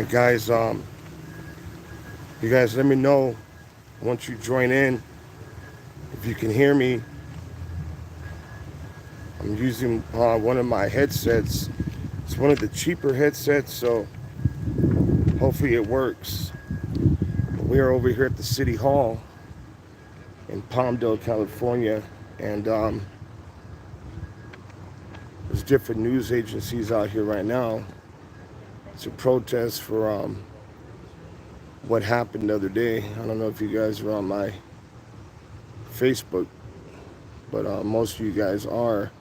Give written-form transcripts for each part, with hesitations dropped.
right, guys. You guys, let me know once you join in if you can hear me. I'm using one of my headsets. It's one of the cheaper headsets, so hopefully it works. We are over here at the City Hall in Palmdale, California, and there's different news agencies out here right now. It's a protest for what happened the other day. I don't know if you guys are on my Facebook, but most of you guys are.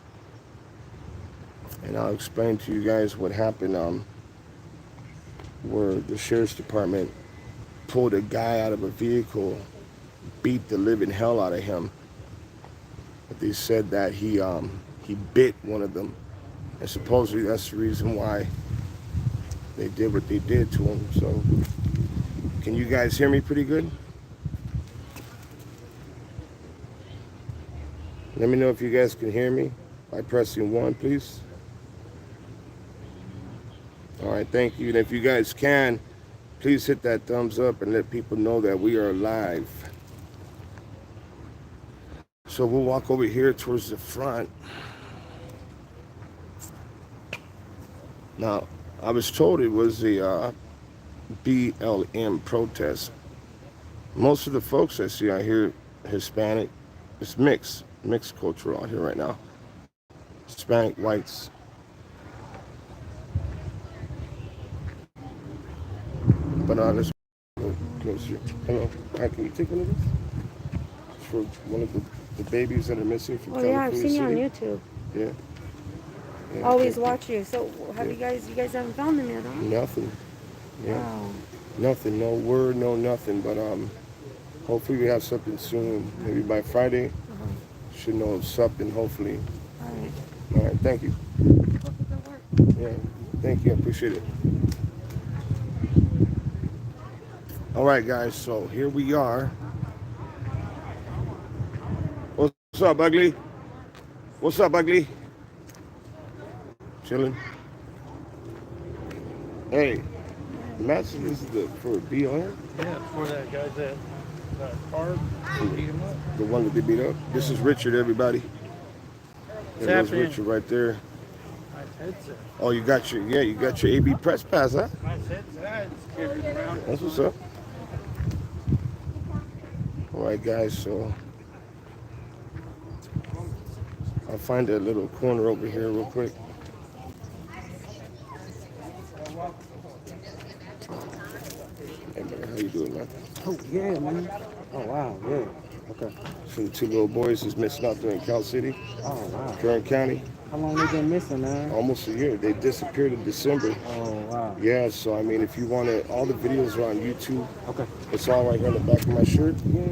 And I'll explain to you guys what happened where the sheriff's department pulled a guy out of a vehicle, beat the living hell out of him. But they said that he bit one of them, and supposedly that's the reason why they did what they did to him. So can you guys hear me pretty good? Let me know if you guys can hear me by pressing 1, please. All right, thank you. And if you guys can, please hit that thumbs up and let people know that we are live. So we'll walk over here towards the front. Now, I was told it was a BLM protest. Most of the folks I see out here, Hispanic, it's mixed culture out here right now. Hispanic, whites. But let's go closer. Hello, hi, can you take one of these? It's for one of the babies that are missing from California I've seen you on City. YouTube. Yeah. Always watch you. So have you guys haven't found them yet, huh? Nothing. Yeah. Wow. Nothing. No word, no nothing. But hopefully we have something soon. Maybe by Friday. Should know something, hopefully. All right. All right, thank you. Good work. Yeah, thank you. I appreciate it. All right, guys, so here we are. What's up, Ugly? What's up, Ugly? Chilling. Hey, Matt, this is for BLM? Yeah, for that guy that car beat him up. The one that they beat up? This is Richard, everybody. There's Richard right there. Nice headset. Oh, you got your AB press pass, huh? Nice headset. It's carried around. That's what's up. All right, guys, so I'll find a little corner over here real quick. Hey, man, how you doing, man? Oh, yeah, man. Oh, wow, yeah. Okay. So the 2 little boys is missing out there in Cal City, Oh, wow. Kern County. How long they been missing, man? Almost a year. They disappeared in December. Oh, wow. Yeah, so I mean, if you want to, all the videos are on YouTube. Okay. It's all right here on the back of my shirt. Yeah.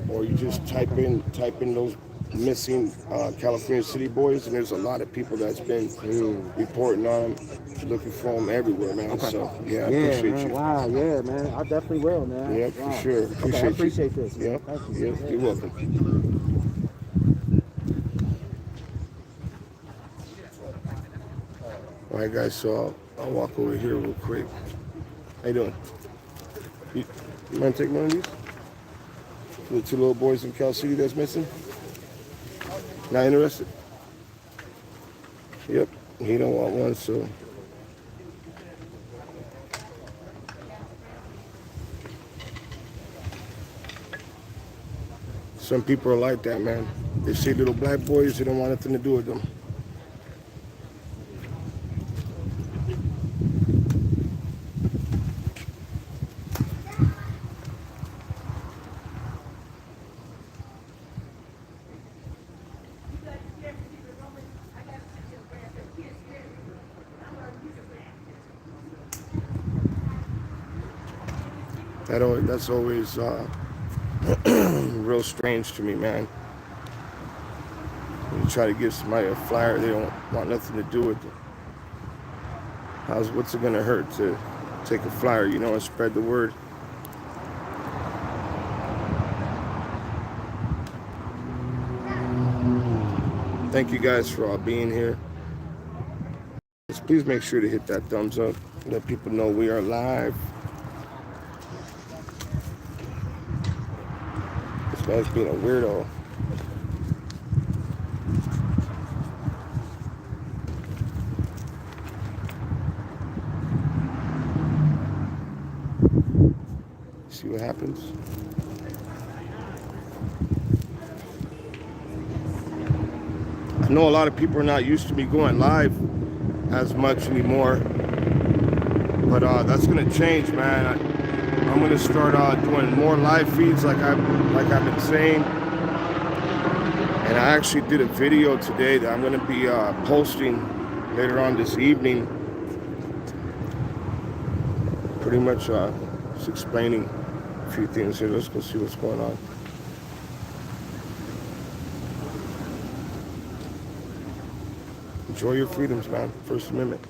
Or you just type in those missing California City boys, and there's a lot of people that's been reporting on them, looking for them everywhere, man. Okay. So yeah, I Yeah, appreciate man. you. Wow, yeah, man. I definitely will, man. Yeah, Wow. for sure. Okay, I appreciate this. Man. Yeah, Thank you. yeah, you're welcome. All right, guys. So I'll walk over here real quick. How you doing? You mind taking one of these? For the 2 little boys in Cal City that's missing? Not interested? Yep, he don't want one, so. Some people are like that, man. They see little black boys, they don't want nothing to do with them. That's always real strange to me, man. When you try to give somebody a flyer, they don't want nothing to do with it. What's it gonna hurt to take a flyer, and spread the word? Thank you guys for all being here. Just please make sure to hit that thumbs up. Let people know we are live. This guy's being a weirdo. See what happens? I know a lot of people are not used to me going live as much anymore, but that's gonna change, man. I'm gonna start doing more live feeds, like I've been saying. And I actually did a video today that I'm gonna be posting later on this evening, pretty much just explaining a few things here. Let's go see what's going on. Enjoy your freedoms, man. First Amendment.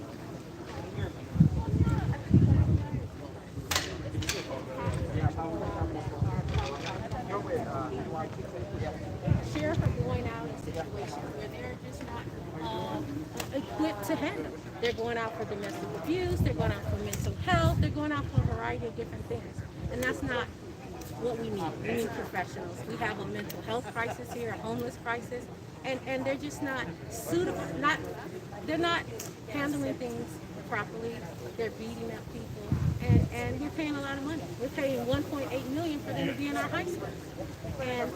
Sheriff are going out in situations where they're just not equipped to handle. They're going out for domestic abuse, they're going out for mental health, they're going out for a variety of different things. And that's not what we need. We need professionals. We have a mental health crisis here, a homeless crisis, and they're just not suitable. They're not handling things properly. They're beating up people, and we're paying a lot of money. We're paying $1.8 million for them to be in our high school, and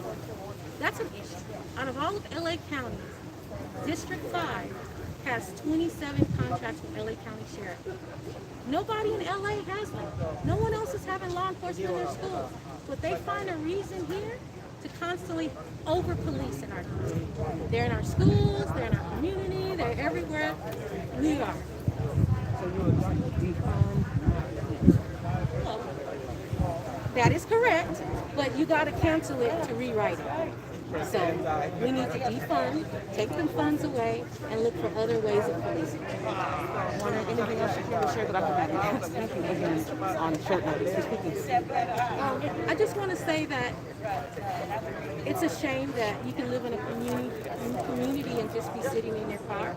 that's an issue. Out of all of LA counties, District 5 has 27 contracts with LA County Sheriff. Nobody in LA has one. No one else is having law enforcement in their schools. But they find a reason here to constantly over-police in our community. They're in our schools, they're in our community, they're everywhere we are. Well, that is correct, but you got to cancel it to rewrite it. So we need to defund, take the funds away, and look for other ways of policing. Anything else you care to share that I can speaking again on short notice? I just want to say that it's a shame that you can live in a community and just be sitting in your car,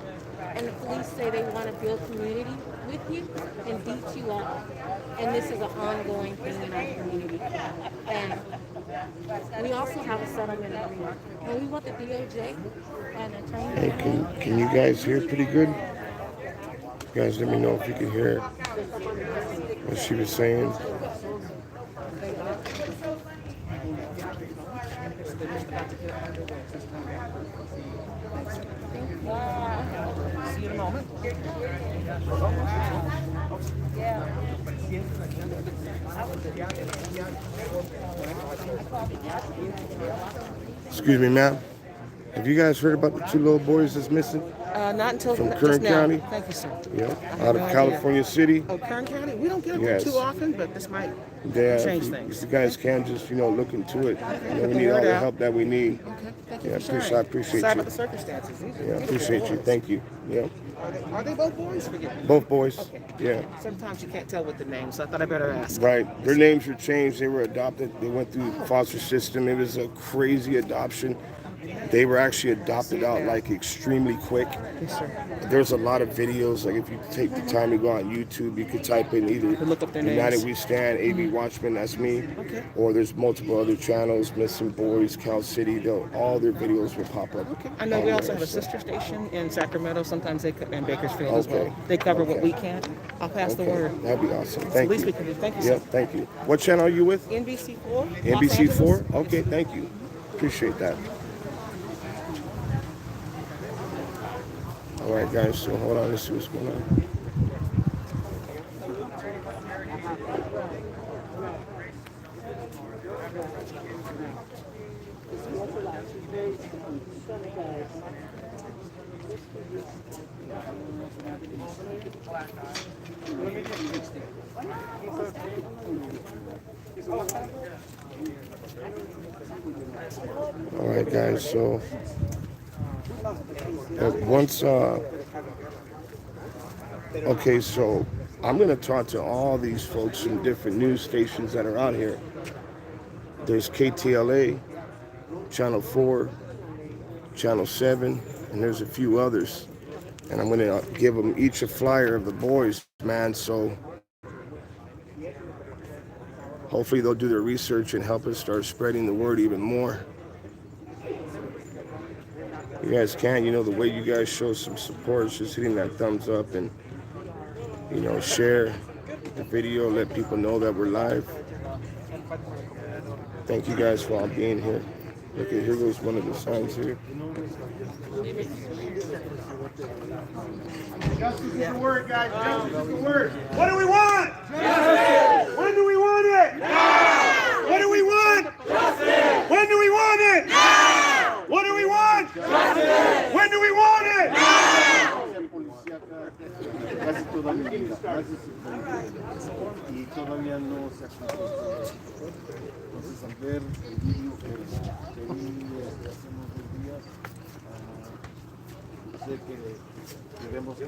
and the police say they want to build community with you and beat you up. And this is an ongoing thing in our community. And we also have a settlement agreement. And we want the DOJ and attorney. Hey, can you guys hear pretty good? You guys let me know if you can hear what she was saying. See you in a moment. Excuse me, ma'am. Have you guys heard about the two little boys that's missing? Not until From just Kern now. County? Thank you, sir. Yeah, I out had of no California City. Oh, Kern County? We don't get them Yes. too often, but this might Yeah, change if things. you guys can just, look into it. We the need all word the out. help that we need. Okay, thank you Yeah, for sharing. I appreciate Sorry you. about the circumstances. Yeah, I appreciate you. Thank you. Yeah, Are they both boys? Forget me. both boys. Okay. Yeah, Sometimes you can't tell with the names, so I thought I better ask. right. Their names were changed. They were adopted. They went through the foster system. It was a crazy adoption. They were actually adopted out like extremely quick. Yes, sir. There's a lot of videos. Like if you take the time to go on YouTube, you could type in either Could look up their United names. We Stand, AV.WATCHMEN, that's me. Okay. Or there's multiple other channels, Missing Boys, Cal City. All their videos will pop up. Okay. I know we on also there, have a so. sister station in Sacramento. Sometimes they and Bakersfield as Okay. well. They cover what Okay. we can. I'll pass the Okay, word. that'd be awesome. It's the Thank least you. we can do. Thank you, Yeah, sir. thank you. What channel are you with? NBC4. NBC4? Okay, thank you. Appreciate that. All right, guys, so hold on, let's see what's going on. All right, guys, so once okay, so I'm gonna talk to all these folks from different news stations that are out here. There's KTLA, Channel 4, Channel 7, and there's a few others. And I'm gonna give them each a flyer of the boys man. So hopefully they'll do their research and help us start spreading the word even more. You guys can, the way you guys show some support is just hitting that thumbs up and, share the video, let people know that we're live. Thank you guys for all being here. Okay, here goes one of the signs here. Justice is the word, guys. Justice is the word. What do we want? Justice. When do we want it? Now. What do we want? Justice. When do we want it? Now. What do we want? Justice. When do we want it? Now. Casi toda mi vida, y todavía no se ha cumplido. Entonces, al ver el vídeo que hace unos 2 días, sé que debemos seguir.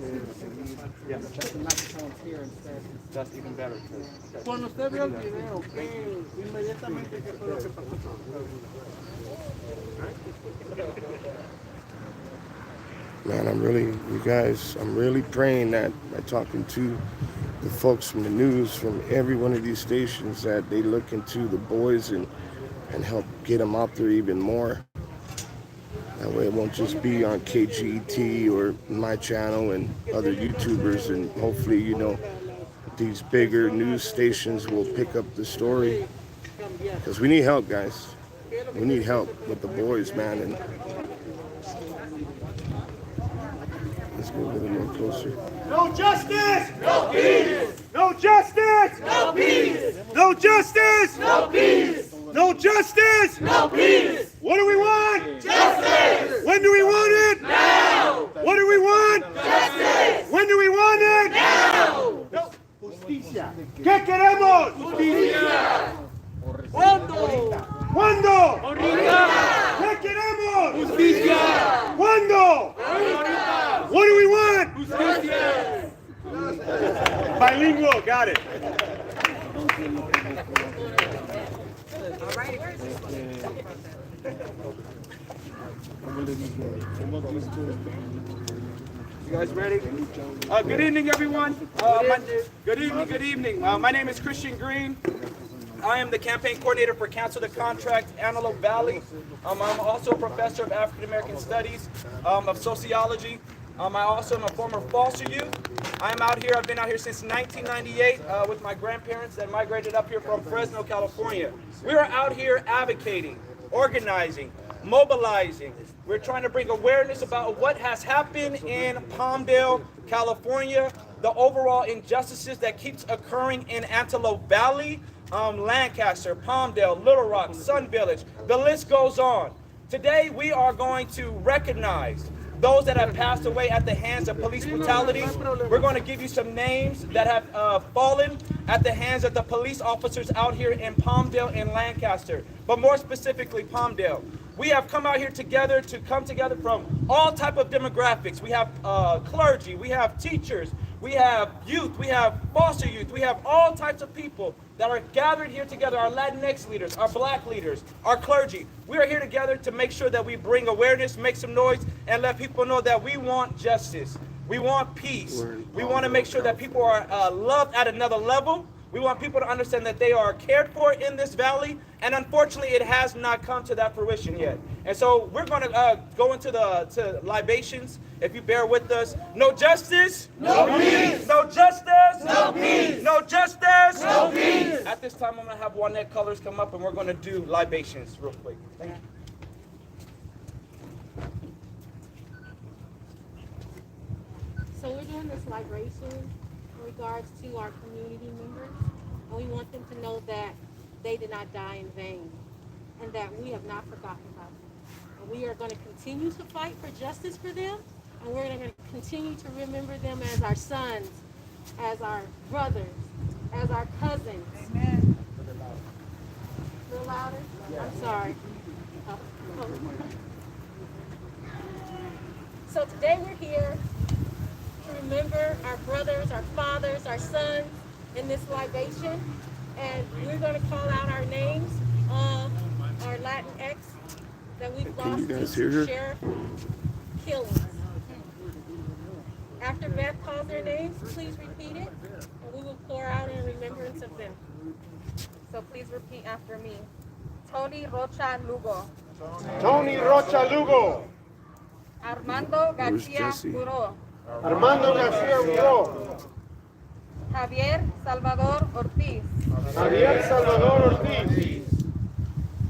Cuando usted vio el video, inmediatamente qué fue lo que pasó? Man, I'm really praying that by talking to the folks from the news, from every one of these stations, that they look into the boys and help get them out there even more. That way it won't just be on KGET or my channel and other YouTubers, and hopefully, these bigger news stations will pick up the story. Because we need help, guys. We need help with the boys, man. And let's go a little more closer. No justice! No peace! No justice! No peace! No justice! No peace! No justice! No peace! What do we want? Justice! When do we want it? Now! What do we want? Justice! When do we want it? Now! No. Justicia. ¿Qué queremos? Justicia. ¿Cuándo? ¿Cuándo? Ahorita. ¿Qué queremos? Justicia. ¿Cuándo? Ahorita. What do we want? Justicia. Bilingual, got it. You guys ready? Good evening, everyone. Good evening. My name is Christian Green. I am the campaign coordinator for Cancel the Contract, Antelope Valley. I'm also a professor of African American Studies, of sociology. I also am a former foster youth. I'm out here, I've been out here since 1998 with my grandparents that migrated up here from Fresno, California. We are out here advocating, organizing, mobilizing. We're trying to bring awareness about what has happened in Palmdale, California, the overall injustices that keeps occurring in Antelope Valley, Lancaster, Palmdale, Little Rock, Sun Village. The list goes on. Today we are going to recognize those that have passed away at the hands of police brutality. We're going to give you some names that have fallen at the hands of the police officers out here in Palmdale and Lancaster, but more specifically Palmdale. We have come out here together to come together from all type of demographics. We have clergy, we have teachers, we have youth, we have foster youth, we have all types of people that are gathered here together, our Latinx leaders, our black leaders, our clergy. We are here together to make sure that we bring awareness, make some noise, and let people know that we want justice. We want peace. We want to make sure that people are loved at another level. We want people to understand that they are cared for in this valley, and unfortunately it has not come to that fruition yet. And so we're going to go into the libations, if you bear with us. No justice, no peace. No justice, no peace. No justice, no peace. At this time I'm going to have Juanette Colors come up and we're going to do libations real quick. Thank you. So we're doing this libation in regards to our community members, and we want them to know that they did not die in vain, and that we have not forgotten about them. And we are going to continue to fight for justice for them, and we're going to continue to remember them as our sons, as our brothers, as our cousins. Amen. A little louder? I'm sorry. So today we're here to remember our brothers, our fathers, our sons in this libation, and we're going to call out our names of our Latinx that we've lost to sheriff killings. After Beth calls their names, please repeat it, and we will pour out in remembrance of them. So please repeat after me. Tony Rocha Lugo. Tony Rocha Lugo. Armando Where's Garcia Jesse? Buró. Armando Garcia Buró. Javier Salvador Ortiz. Javier Salvador Ortiz.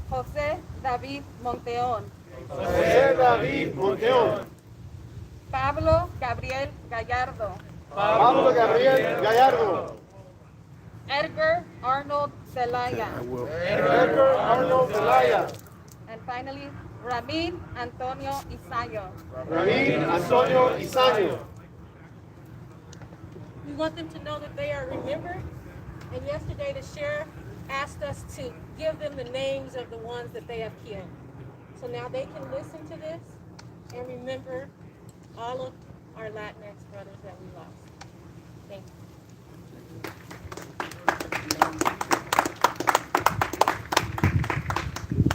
José David Monteón. José David Monteón. Pablo Gabriel Gallardo. Pablo Gabriel Gallardo. Edgar Arnold Zelaya. I will. Edgar Arnold Zelaya. And finally, Ramin Antonio Isayo. Ramin Antonio Isaño. We want them to know that they are remembered. And yesterday the sheriff asked us to give them the names of the ones that they have killed. So now they can listen to this and remember all of our Latinx brothers that we lost. Thank you.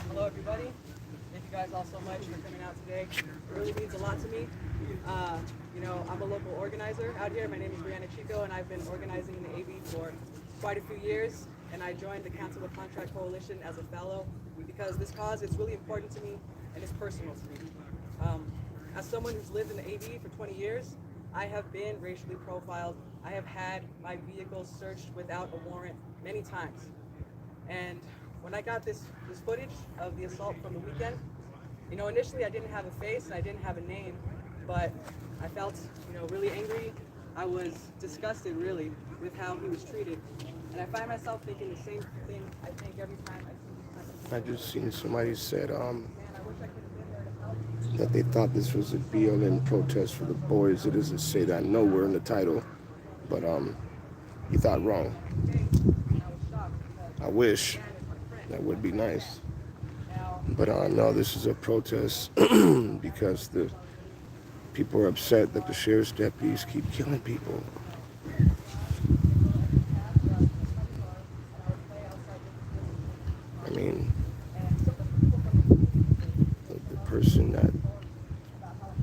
Hello, everybody. Thank you guys all so much for coming out today. It really means a lot to me. I'm a local organizer out here. My name is Brianna Chico, and I've been organizing in the AV for quite a few years. And I joined the Council of Contract Coalition as a fellow because this cause is really important to me and it's personal to me. As someone who's lived in the AV for 20 years, I have been racially profiled. I have had my vehicle searched without a warrant many times. And when I got this footage of the assault from the weekend, initially I didn't have a face and I didn't have a name, but I felt, really angry. I was disgusted, really, with how he was treated. And I find myself thinking the same thing I think every time I see these kinds of things. I just seen somebody said Man, I wish I could have been there to help. that they thought this was a BLM protest for the boys. It doesn't say that nowhere in the title, but you thought wrong. I wish. That would be nice. But no, this is a protest because the people are upset that the sheriff's deputies keep killing people. I mean,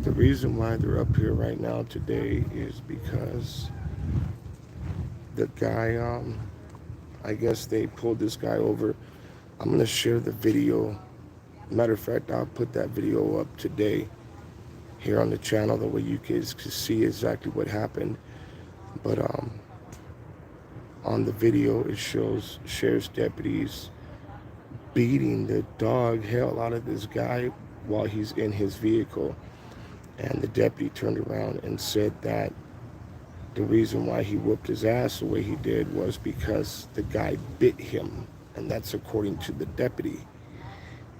the reason why they're up here right now today is because the guy, I guess they pulled this guy over. I'm gonna share the video. Matter of fact, I'll put that video up today here on the channel, the way you kids can see exactly what happened. But on the video, it shows sheriff's deputies beating the dog hell out of this guy while he's in his vehicle. And the deputy turned around and said that the reason why he whooped his ass the way he did was because the guy bit him. And that's according to the deputy.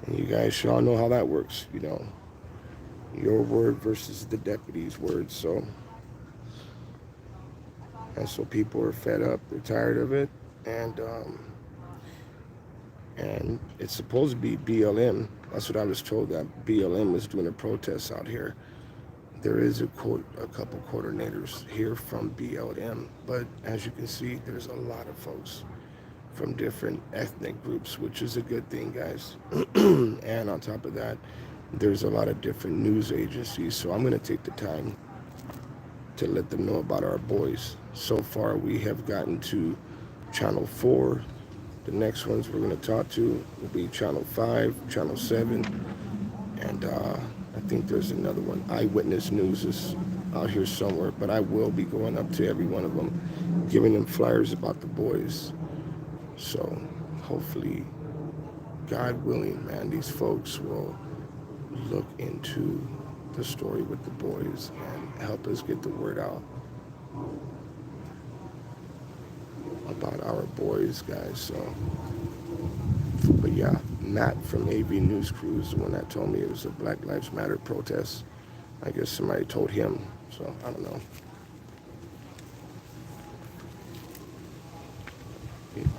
And you guys should all know how that works, your word versus the deputy's word. So people are fed up, they're tired of it, and it's supposed to be BLM. That's what I was told, that BLM was doing a protest out here. There is a couple coordinators here from BLM, but as you can see, there's a lot of folks from different ethnic groups, which is a good thing, guys. And on top of that, there's a lot of different news agencies, so I'm going to take the time to let them know about our boys. So far, we have gotten to Channel 4. The next ones we're going to talk to will be Channel 5, Channel 7, and I think there's another one. Eyewitness News is out here somewhere, but I will be going up to every one of them, giving them flyers about the boys. So hopefully, God willing, man, these folks will look into the story with the boys and help us get the word out about our boys, guys. So, but yeah, Matt from AV News Crew is the one that told me it was a Black Lives Matter protest. I guess somebody told him, so I don't know.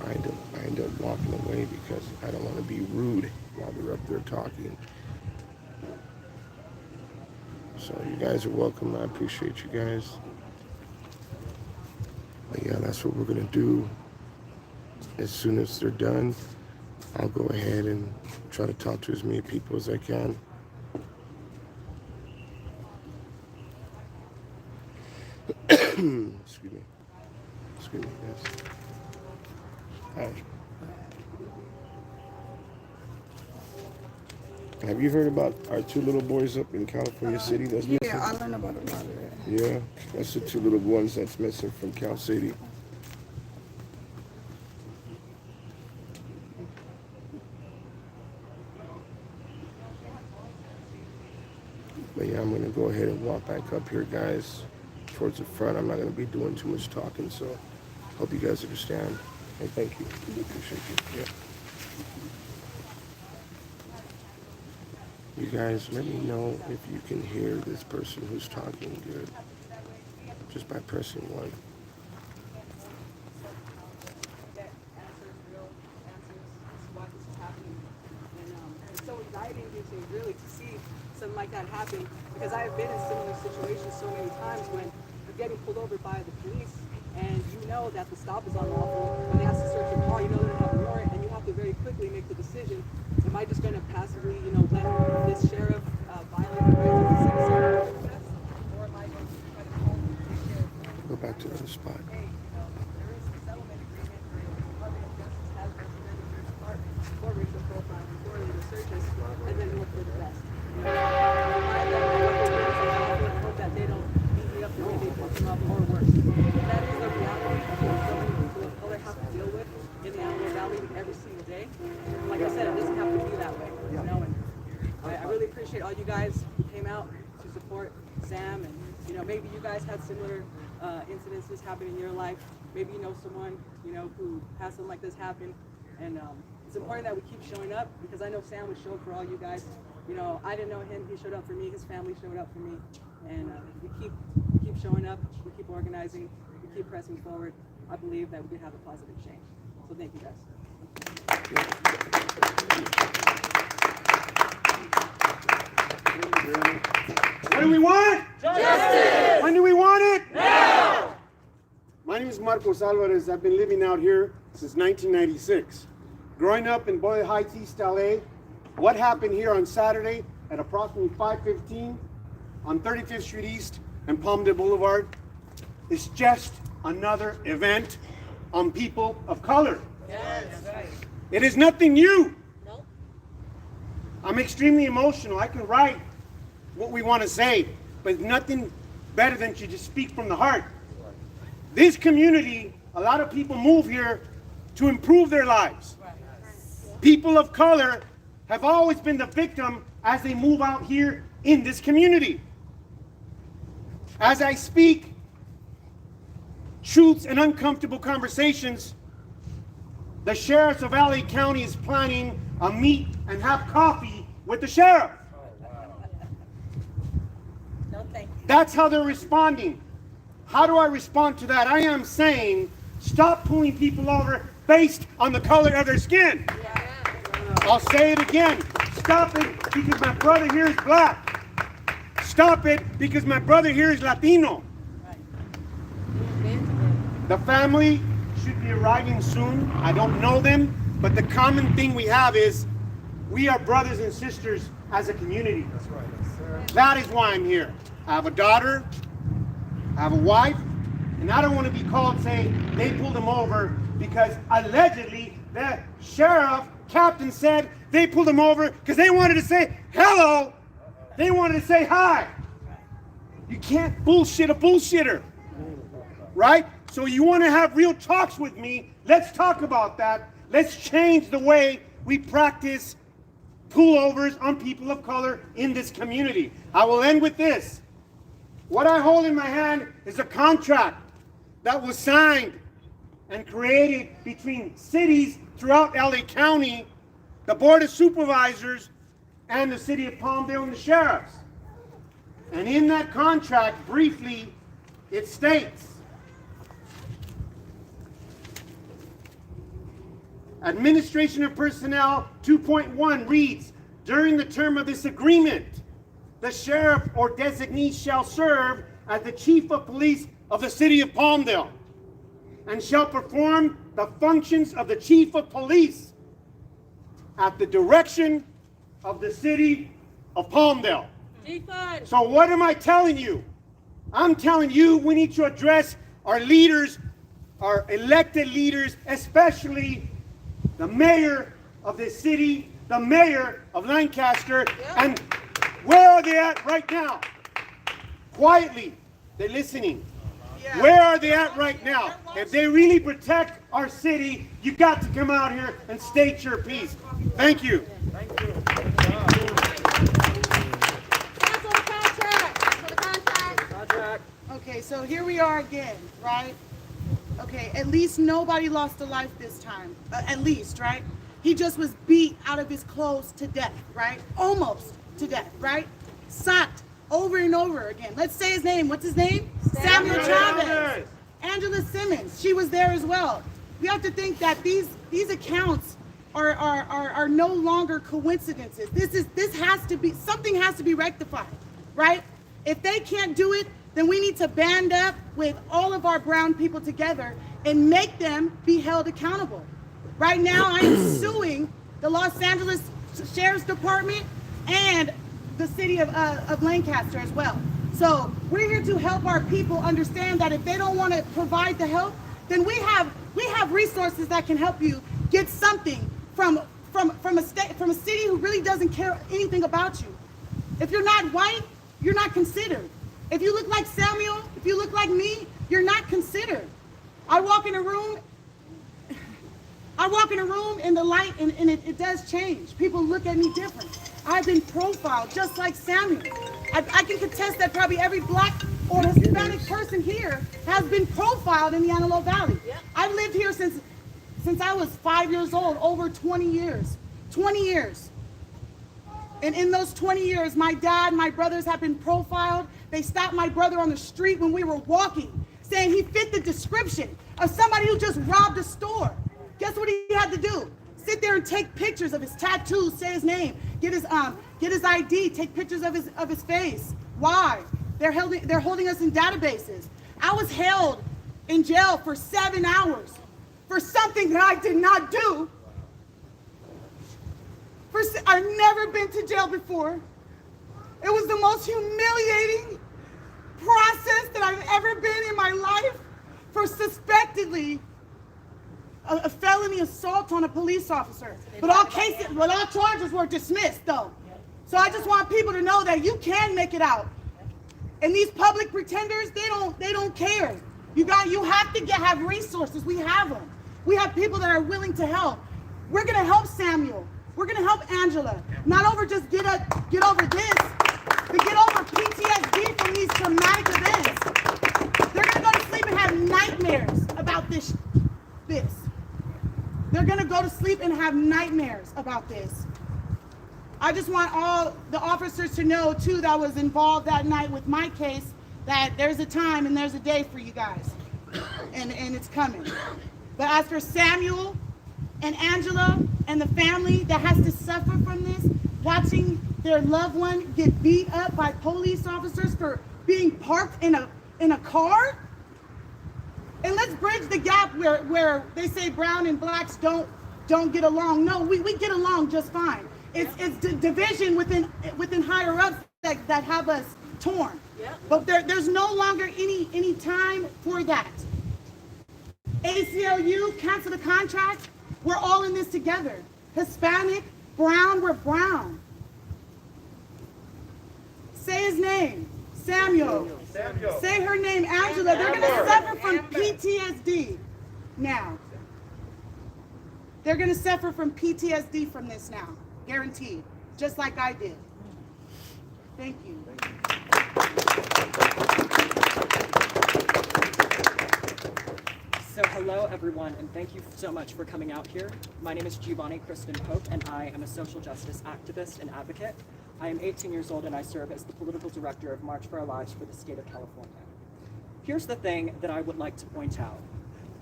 I end up walking away because I don't want to be rude while they're up there talking. So you guys are welcome. I appreciate you guys. But yeah, that's what we're gonna do. As soon as they're done, I'll go ahead and try to talk to as many people as I can. Excuse me. Excuse me, yes. Hi. Have you heard about our two little boys up in California City that's missing? Yeah, I learned about it. Yeah, that's the two little ones that's missing from Cal City. But yeah, I'm gonna go ahead and walk back up here, guys, towards the front. I'm not gonna be doing too much talking, so hope you guys understand. And thank you. Appreciate you. Yeah. You guys, let me know if you can hear this person who's talking good, just by pressing 1. Get answers, real answers as to why this is happening. And it's so anxiety-inducing, really, to see something like that happen, because I have been in similar situations so many times when you're getting pulled over by the police and you know that the stop is unlawful. When they ask to search your car, you know they don't have a warrant, and you have to very quickly make the decision: am I just going to passively, let this sheriff violate the rights of the citizen, or am I going to try to call and take care of it? Go back to the spot. Hey, there is a settlement agreement where the Department of Justice has recommended your department for racial profiling, for legal searches, and then look for the best. Remind them that what they're doing is unlawful, and hope that they don't beat me up the way they fuck them up, or worse. That is the reality of what so many people of color have to deal with in the Antelope Valley every single day. And like I said, it doesn't have to be that way. And I really appreciate all you guys who came out to support Sam, and maybe you guys had similar incidences happen in your life. Maybe you know someone who has something like this happen, and it's important that we keep showing up, because I know Sam was showing for all you guys. I didn't know him; he showed up for me. His family showed up for me, and we keep showing up. We keep organizing. We keep pressing forward. I believe that we can have a positive change. So thank you, guys. What do we want? Justice! When do we want it? Now! My name is Marcos Alvarez. I've been living out here since 1996. Growing up in Boyle Heights, East LA, what happened here on Saturday at approximately 5:15 on 35th Street East and Palmdale Boulevard is just another event on people of color. Yes. It is nothing new. Nope. I'm extremely emotional. I can write what we want to say, but nothing better than to just speak from the heart. This community, a lot of people move here to improve their lives. People of color have always been the victim as they move out here in this community. As I speak, truths and uncomfortable conversations, the sheriff of LA County is planning a meet and have coffee with the sheriff. No, thank you. That's how they're responding. How do I respond to that? I am saying, stop pulling people over based on the color of their skin. I'll say it again. Stop it because my brother here is black. Stop it because my brother here is Latino. The family should be arriving soon. I don't know them, but the common thing we have is we are brothers and sisters as a community. That's right. Yes, sir. That is why I'm here. I have a daughter, I have a wife, and I don't want to be called saying they pulled them over because allegedly the sheriff captain said they pulled them over because they wanted to say hello. They wanted to say hi. You can't bullshit a bullshitter, right? So you want to have real talks with me, let's talk about that. Let's change the way we practice pullovers on people of color in this community. I will end with this. What I hold in my hand is a contract that was signed and created between cities throughout LA County, the Board of Supervisors, and the City of Palmdale and the sheriffs. And in that contract, briefly, it states, Administration of Personnel 2.1 reads, during the term of this agreement, the sheriff or designee shall serve as the chief of police of the City of Palmdale and shall perform the functions of the chief of police at the direction of the City of Palmdale. So what am I telling you? I'm telling you, we need to address our leaders, our elected leaders, especially the mayor of this city, the mayor of Lancaster, and where are they at right now? Quietly, they're listening. Where are they at right now? If they really protect our city, you got to come out here and state your piece. Thank you. Cancel the contract. Cancel the contract. Okay, so here we are again, right? Okay, at least nobody lost a life this time. At least, right? He just was beat out of his clothes to death, right? Almost to death, right? Socked over and over again. Let's say his name. What's his name? Samuel Chavez. Angela Simmons. She was there as well. We have to think that these accounts are no longer coincidences. This has to be, something has to be rectified, right? If they can't do it, then we need to band up with all of our brown people together and make them be held accountable. Right now, I am suing the Los Angeles Sheriff's Department and the city of Lancaster as well. So we're here to help our people understand that if they don't want to provide the help, then we have resources that can help you get something from a city who really doesn't care anything about you. If you're not white, you're not considered. If you look like Samuel, if you look like me, you're not considered. I walk in a room and the light, and it does change. People look at me different. I've been profiled just like Samuel. I can contest that probably every black or Hispanic person here has been profiled in the Antelope Valley. I've lived here since I was 5 years old, over 20 years. 20 years. And in those 20 years, my dad, my brothers have been profiled. They stopped my brother on the street when we were walking, saying he fit the description of somebody who just robbed a store. Guess what he had to do? Sit there and take pictures of his tattoos, say his name, get his ID, take pictures of his face. Why? They're holding us in databases. I was held in jail for 7 hours for something that I did not do. I've never been to jail before. It was the most humiliating process that I've ever been in my life for suspectedly a felony assault on a police officer. But all charges were dismissed though. So I just want people to know that you can make it out. And these public pretenders, they don't care. You have to have resources. We have them. We have people that are willing to help. We're gonna help Samuel. We're gonna help Angela. Not over just get over this, but get over PTSD from these traumatic events. They're gonna go to sleep and have nightmares about this. They're gonna go to sleep and have nightmares about this. I just want all the officers to know too that was involved that night with my case that there's a time and there's a day for you guys, and it's coming. But as for Samuel and Angela and the family that has to suffer from this, watching their loved one get beat up by police officers for being parked in a car. And let's bridge the gap where they say brown and blacks don't get along. No, we get along just fine. It's the division within higher ups that have us torn. But there's no longer any time for that. ACLU, cancel the contract. We're all in this together. Hispanic, brown, we're brown. Say his name, Samuel. Say her name, Angela. They're going to suffer from PTSD now. They're going to suffer from PTSD from this now, guaranteed, just like I did. Thank you. So hello everyone, and thank you so much for coming out here. My name is Giovanni Kristen Pope, and I am a social justice activist and advocate. I am 18 years old and I serve as the political director of March for Our Lives for the state of California. Here's the thing that I would like to point out.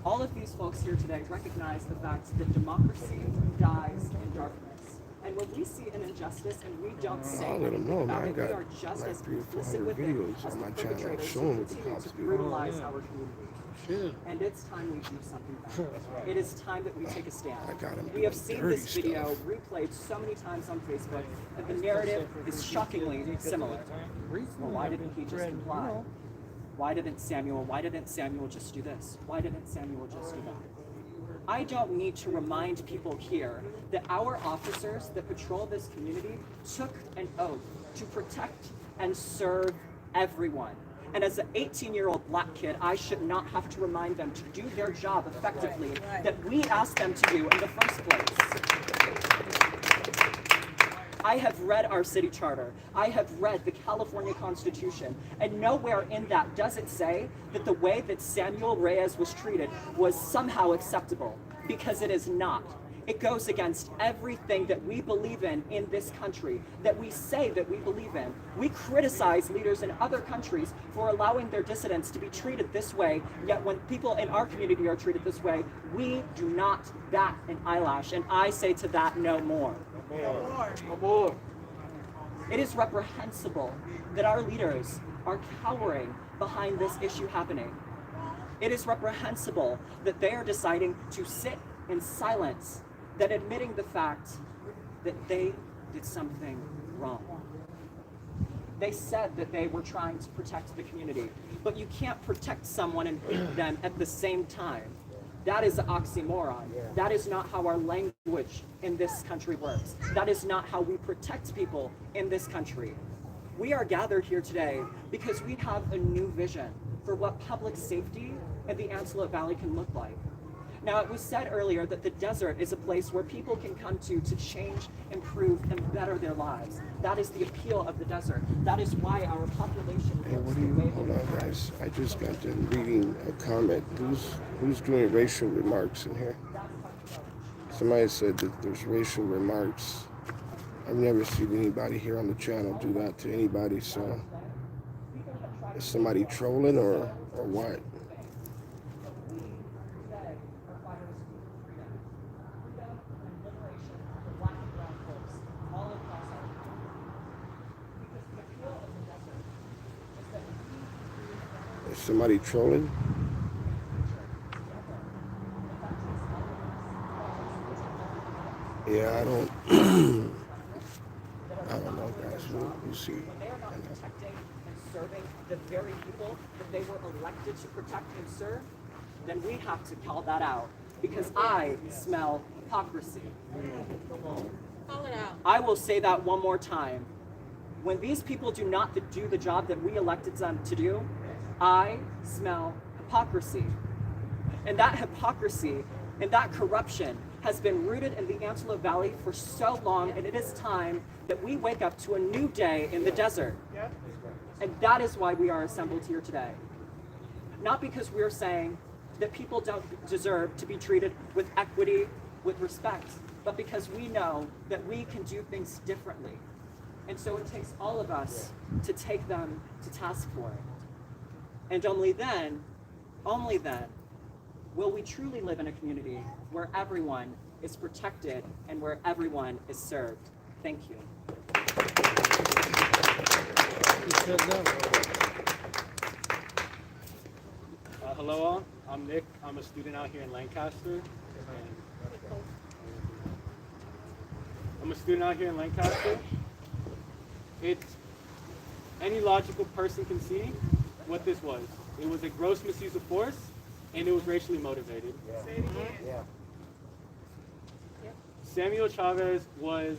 All of these folks here today recognize the fact that democracy dies in darkness. And when we see an injustice and we don't say anything about it, we are just as complicit with it as the perpetrators who continue to brutalize our community. And it's time we do something about it. It is time that we take a stand. We have seen this video replayed so many times on Facebook that the narrative is shockingly similar. Well, why didn't he just comply? Why didn't Samuel just do this? Why didn't Samuel just do that? I don't need to remind people here that our officers that patrol this community took an oath to protect and serve everyone. And as an 18-year-old black kid, I should not have to remind them to do their job effectively that we asked them to do in the first place. I have read our city charter. I have read the California Constitution, and nowhere in that does it say that the way that Samuel Reyes was treated was somehow acceptable, because it is not. It goes against everything that we believe in this country, that we say that we believe in. We criticize leaders in other countries for allowing their dissidents to be treated this way, yet when people in our community are treated this way, we do not bat an eyelash, and I say to that, no more. No more. It is reprehensible that our leaders are cowering behind this issue happening. It is reprehensible that they are deciding to sit in silence, than admitting the fact that they did something wrong. They said that they were trying to protect the community, but you can't protect someone and hate them at the same time. That is an oxymoron. That is not how our language in this country works. That is not how we protect people in this country. We are gathered here today because we have a new vision for what public safety in the Antelope Valley can look like. Now, it was said earlier that the desert is a place where people can come to change, improve, and better their lives. That is the appeal of the desert. That is why our population... Hey, hold on, guys. I just got done reading a comment. Who's doing racial remarks in here? Somebody said that there's racial remarks. I've never seen anybody here on the channel do that to anybody, so... Is somebody trolling or what? Is somebody trolling? Yeah, I don't know, guys. We'll see. They are not protecting and serving the very people that they were elected to protect and serve, then we have to call that out, because I smell hypocrisy. Call it out. I will say that one more time. When these people do not do the job that we elected them to do, I smell hypocrisy. And that hypocrisy and that corruption has been rooted in the Antelope Valley for so long, and it is time that we wake up to a new day in the desert. And that is why we are assembled here today. Not because we're saying that people don't deserve to be treated with equity, with respect, but because we know that we can do things differently. And so it takes all of us to take them to task for it. And only then, will we truly live in a community where everyone is protected and where everyone is served. Thank you. Hello all, I'm Nick. I'm a student out here in Lancaster. It's any logical person can see what this was. It was a gross misuse of force, and it was racially motivated. Say it again. Samuel Chavez was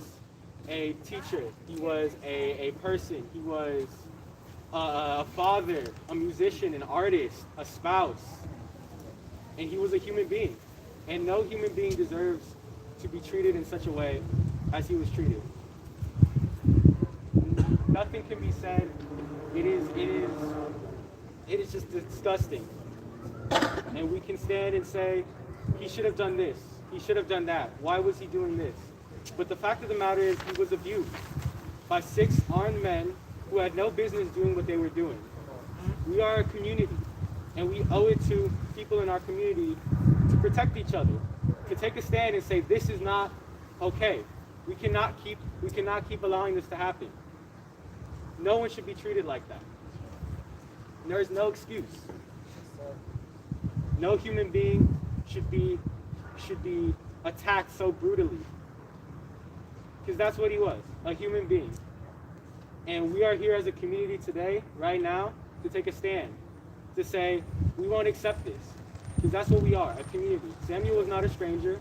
a teacher. He was a person. He was a father, a musician, an artist, a spouse. And he was a human being. And no human being deserves to be treated in such a way as he was treated. Nothing can be said. It is just disgusting. And we can stand and say, he should have done this. He should have done that. Why was he doing this? But the fact of the matter is, he was abused by 6 armed men who had no business doing what they were doing. We are a community, and we owe it to people in our community to protect each other, to take a stand and say, this is not okay. We cannot keep allowing this to happen. No one should be treated like that. There is no excuse. No human being should be attacked so brutally. Because that's what he was, a human being. And we are here as a community today, right now, to take a stand. to say, we won't accept this. Because that's what we are, a community. Samuel was not a stranger.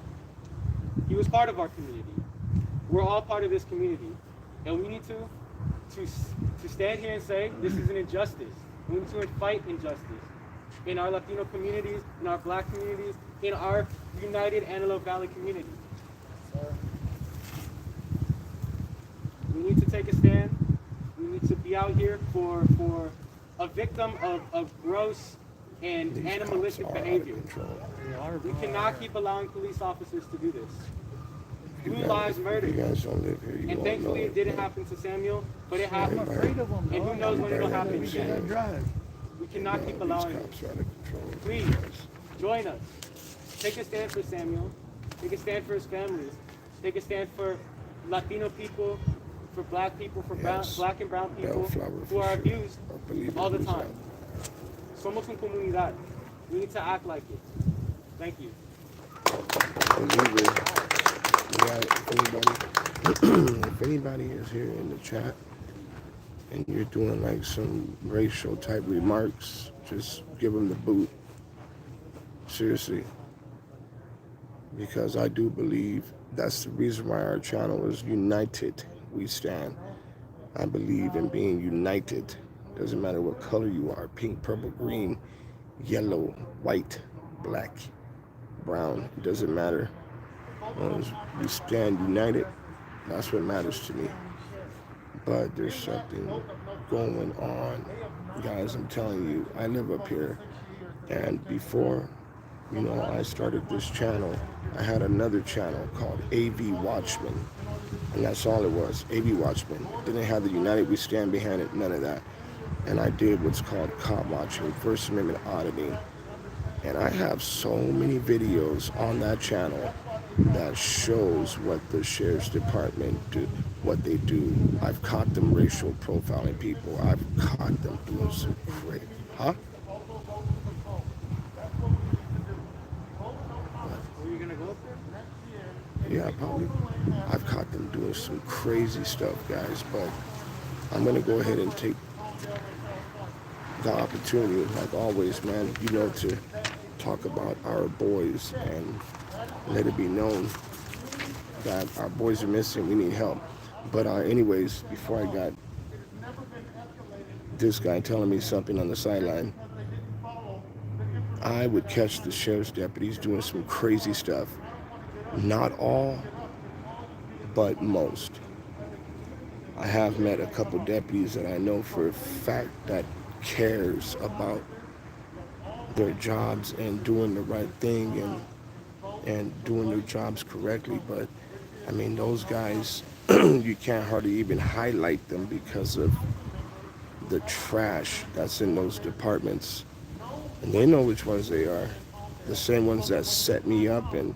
He was part of our community. We're all part of this community. And we need to stand here and say, this is an injustice. We need to fight injustice in our Latino communities, in our Black communities, in our United Antelope Valley community. We need to take a stand. We need to be out here for a victim of gross and animalistic behavior. We cannot keep allowing police officers to do this. Blue lives matter. You guys don't live here. You And won't thankfully know it didn't happen to Samuel, but it happened. And who knows when it'll happen again. We cannot keep allowing it. Please, join us. Take a stand for Samuel. Take a stand for his families. Take a stand for Latino people, for Black people, for Black and brown people who are abused all the time. Somos una comunidad. We need to act like it. Thank you. If anybody is here in the chat and you're doing like some racial type remarks, just give them the boot. Seriously. Because I do believe that's the reason why our channel is United We Stand. I believe in being united. Doesn't matter what color you are, pink, purple, green, yellow, white, black, brown, it doesn't matter. As long as we stand united, that's what matters to me. But there's something going on. Guys, I'm telling you, I live up here. And before, I started this channel, I had another channel called AV.WATCHMEN. And that's all it was, AV.WATCHMEN. Didn't have the United We Stand behind it, none of that. And I did what's called cop watching, First Amendment auditing. And I have so many videos on that channel that shows what the sheriff's department do, what they do. I've caught them racial profiling people. I've caught them doing some crazy, Are you gonna go up there? Yeah, probably. I've caught them doing some crazy stuff, guys, but I'm gonna go ahead and take the opportunity, like always, man, to talk about our boys and let it be known that our boys are missing. We need help. But anyways, before I got this guy telling me something on the sideline, I would catch the sheriff's deputies doing some crazy stuff. Not all, but most. I have met a couple deputies that I know for a fact that cares about their jobs and doing the right thing and doing their jobs correctly. But I mean, those guys, you can't hardly even highlight them because of the trash that's in those departments. And they know which ones they are. The same ones that set me up and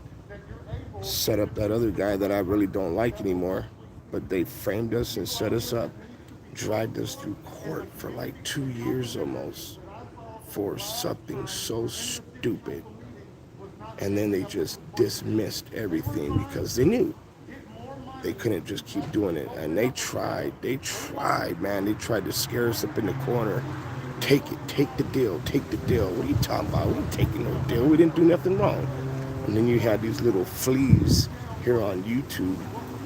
set up that other guy that I really don't like anymore. But they framed us and set us up, dragged us through court for like 2 years almost for something so stupid. And then they just dismissed everything because they knew they couldn't just keep doing it. And they tried, man. They tried to scare us up in the corner. Take the deal. What are you talking about? We ain't taking no deal. We didn't do nothing wrong. And then you had these little fleas here on YouTube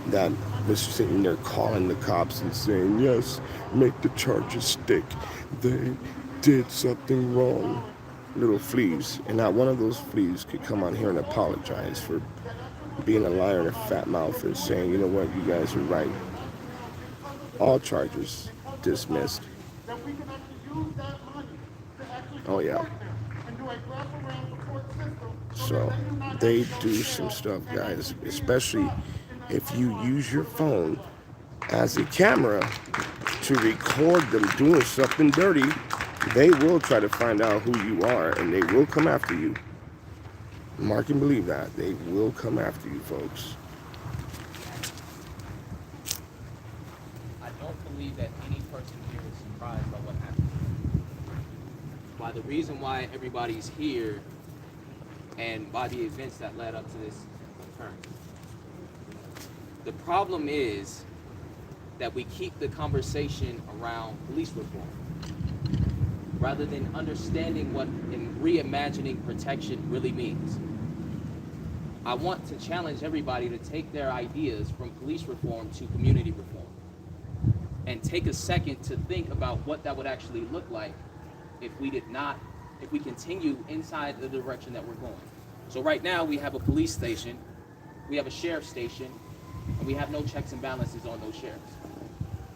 that was sitting there calling the cops and saying, yes, make the charges stick. They did something wrong. Little fleas. And not one of those fleas could come on here and apologize for being a liar and a fat mouth and saying, you know what, you guys are right. All charges dismissed. Oh yeah. So they do some stuff, guys, especially if you use your phone as a camera to record them doing something dirty. They will try to find out who you are, and they will come after you. Mark and believe that. They will come after you, folks. I don't believe that any person here is surprised by what happened. By the reason why everybody's here and by the events that led up to this occurrence. The problem is that we keep the conversation around police reform. rather than understanding what in reimagining protection really means. I want to challenge everybody to take their ideas from police reform to community reform and take a second to think about what that would actually look like if we continue inside the direction that we're going. So right now we have a police station, we have a sheriff's station, and we have no checks and balances on those sheriffs.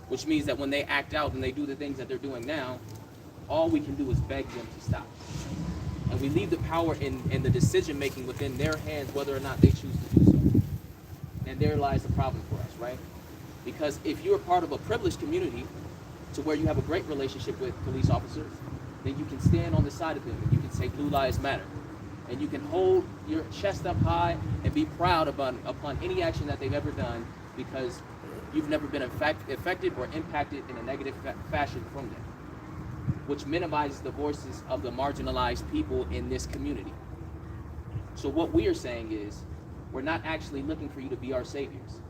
Which means that when they act out and they do the things that they're doing now, all we can do is beg them to stop. And we leave the power in the decision making within their hands, whether or not they choose to do so. And there lies the problem for us, right? Because if you're part of a privileged community to where you have a great relationship with police officers, then you can stand on the side of them and you can say Blue Lives Matter. And you can hold your chest up high and be proud upon any action that they've ever done, because you've never been affected or impacted in a negative fashion from them, which minimizes the voices of the marginalized people in this community. So what we are saying is, we're not actually looking for you to be our saviors.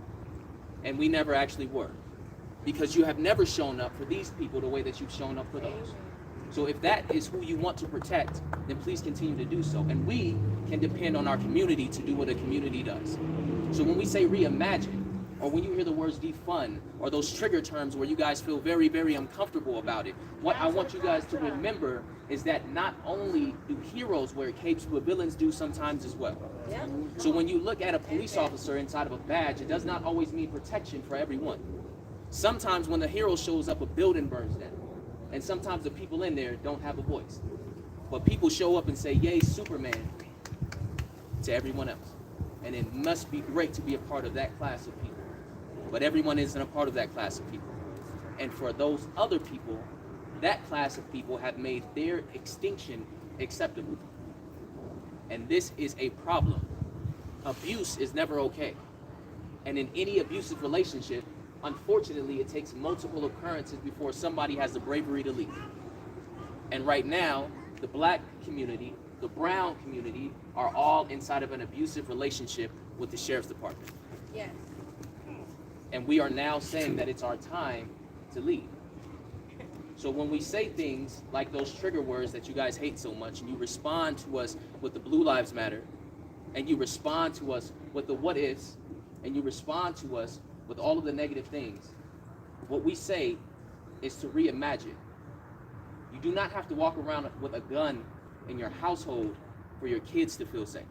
And we never actually were. Because you have never shown up for these people the way that you've shown up for those. So if that is who you want to protect, then please continue to do so. And we can depend on our community to do what a community does. So when we say reimagine, or when you hear the words defund, or those trigger terms where you guys feel very, very uncomfortable about it, what I want you guys to remember is that not only do heroes wear capes, but villains do sometimes as well. So when you look at a police officer inside of a badge, it does not always mean protection for everyone. Sometimes when the hero shows up, a building burns down. And sometimes the people in there don't have a voice. But people show up and say, yay, Superman, to everyone else. And it must be great to be a part of that class of people. But everyone isn't a part of that class of people. And for those other people, that class of people have made their extinction acceptable. And this is a problem. Abuse is never okay. And in any abusive relationship, unfortunately, it takes multiple occurrences before somebody has the bravery to leave. And right now, the black community, the brown community, are all inside of an abusive relationship with the sheriff's department. Yes. And we are now saying that it's our time to leave. So when we say things like those trigger words that you guys hate so much, and you respond to us with the Blue Lives Matter, and you respond to us with the what ifs, and you respond to us with all of the negative things, what we say is to reimagine. You do not have to walk around with a gun in your household for your kids to feel safe.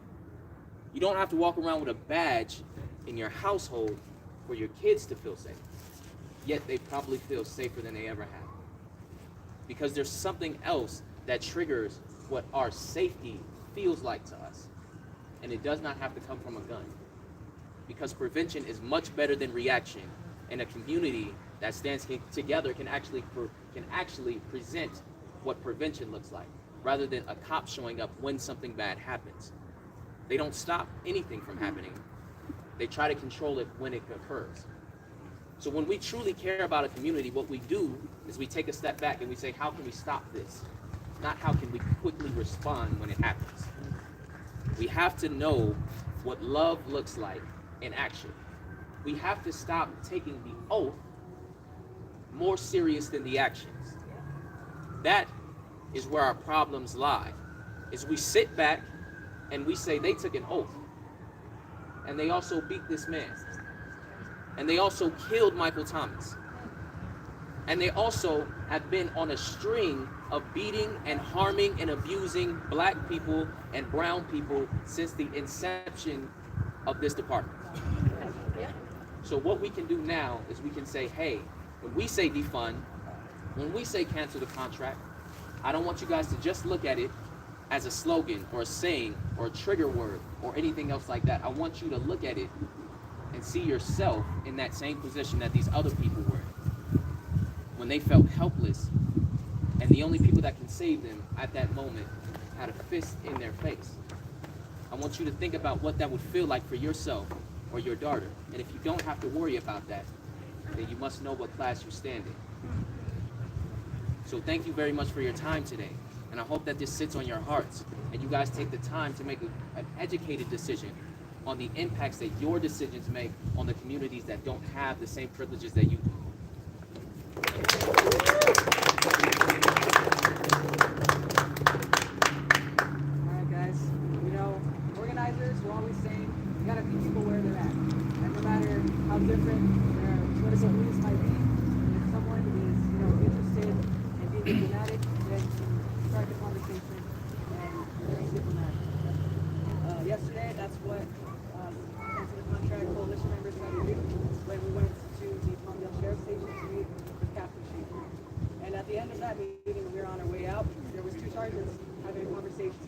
You don't have to walk around with a badge in your household for your kids to feel safe. Yet they probably feel safer than they ever have. Because there's something else that triggers what our safety feels like to us. And it does not have to come from a gun. Because prevention is much better than reaction, and a community that stands together can actually present what prevention looks like, rather than a cop showing up when something bad happens. They don't stop anything from happening. They try to control it when it occurs. So when we truly care about a community, what we do is we take a step back and we say, how can we stop this? Not how can we quickly respond when it happens. We have to know what love looks like in action. We have to stop taking the oath more serious than the actions. That is where our problems lie. Is we sit back and we say they took an oath, and they also beat this man, and they also killed Michael Thomas, and they also have been on a string of beating and harming and abusing black people and brown people since the inception of this department. So what we can do now is we can say, hey, when we say defund, when we say cancel the contract, I don't want you guys to just look at it as a slogan or a saying or a trigger word or anything else like that. I want you to look at it and see yourself in that same position that these other people were in, when they felt helpless, and the only people that can save them at that moment had a fist in their face. I want you to think about what that would feel like for yourself or your daughter. And if you don't have to worry about that, then you must know what class you stand in. So thank you very much for your time today. And I hope that this sits on your hearts and you guys take the time to make an educated decision on the impacts that your decisions make on the communities that don't have the same privileges that you do. that's what Council of Contract Coalition members got to do when we went to the Palmdale Sheriff Station to meet with Captain Schaefer. And at the end of that meeting, when we were on our way out, there was two sergeants having a conversation.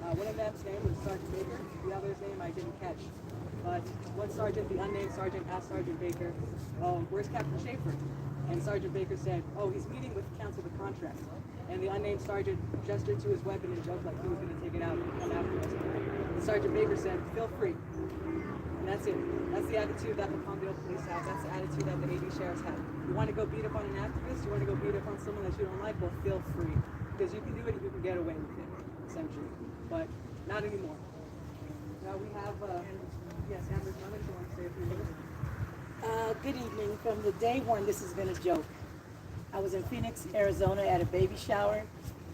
One of them's name was Sergeant Baker. The other's name I didn't catch. But one sergeant, the unnamed sergeant, asked Sergeant Baker, "Oh, where's Captain Schaefer?" And Sergeant Baker said, "Oh, he's meeting with Council of Contract." And the unnamed sergeant gestured to his weapon and joked like he was going to take it out and come after us. And Sergeant Baker said, "Feel free." And that's it. That's the attitude that the Palmdale police have. That's the attitude that the AV sheriffs have. You want to go beat up on an activist? You want to go beat up on someone that you don't like? Well, feel free. Because you can do it and you can get away with it, essentially. But not anymore. Now we have, yes, Amber's mother, you want to say a few words? Good evening. From the day when this has been a joke. I was in Phoenix, Arizona at a baby shower.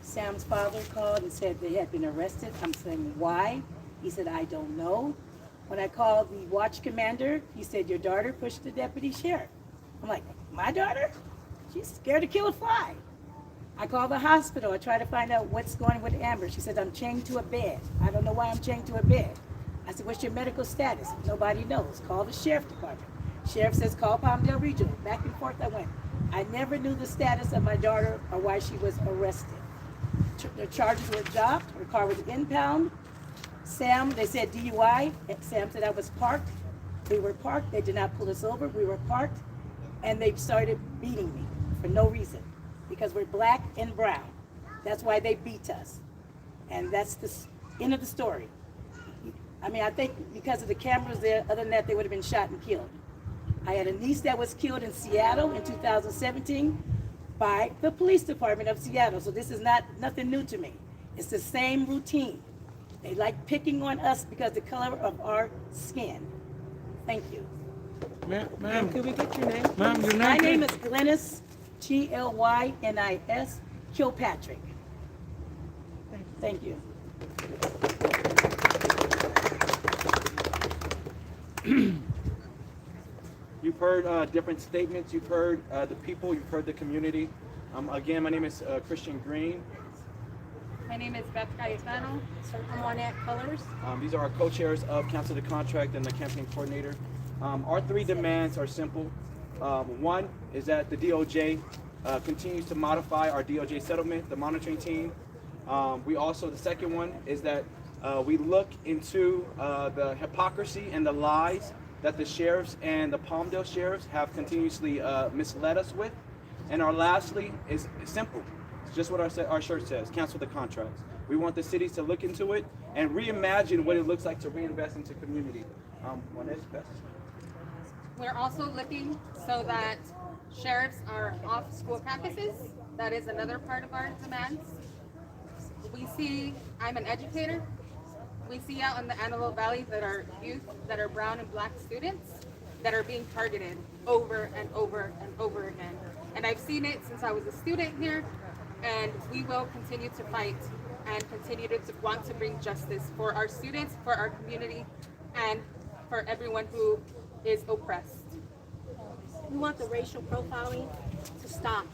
Sam's father called and said they had been arrested. I'm saying, why? He said, I don't know. When I called the watch commander, he said, your daughter pushed the deputy sheriff. I'm like, my daughter? She's scared to kill a fly. I called the hospital. I tried to find out what's going on with Amber. She said, I'm chained to a bed. I don't know why I'm chained to a bed. I said, what's your medical status? Nobody knows. Call the sheriff department. Sheriff says, call Palmdale Regional. Back and forth I went. I never knew the status of my daughter or why she was arrested. The charges were dropped. Her car was impound. Sam, they said DUI. Sam said I was parked. We were parked. They did not pull us over. We were parked. And they started beating me for no reason. Because we're black and brown. That's why they beat us. And that's the end of the story. I mean, I think because of the cameras there, other than that, they would have been shot and killed. I had a niece that was killed in Seattle in 2017 by the police department of Seattle. So this is nothing new to me. It's the same routine. They like picking on us because of the color of our skin. Thank you. Ma'am, can we get your name? Ma'am, your name? My name is Glynis, Glynis Kilpatrick. Thank you. You've heard different statements. You've heard the people. You've heard the community. Again, my name is Christian Green. My name is Beth Cayetano. I'm on at Colors. These are our co-chairs of Council of Contract and the campaign coordinator. Our three demands are simple. One is that the DOJ continues to modify our DOJ settlement, the monitoring team. The second one is that we look into the hypocrisy and the lies that the sheriffs and the Palmdale sheriffs have continuously misled us with. And our lastly is simple. It's just what our shirt says, cancel the contracts. We want the cities to look into it and reimagine what it looks like to reinvest into community. We're also looking so that sheriffs are off school campuses. That is another part of our demands. We see, I'm an educator. We see out in the Antelope Valley that our youth that are brown and black students that are being targeted over and over and over again. And I've seen it since I was a student here, and we will continue to fight and continue to want to bring justice for our students, for our community, and for everyone who is oppressed. We want the racial profiling to stop.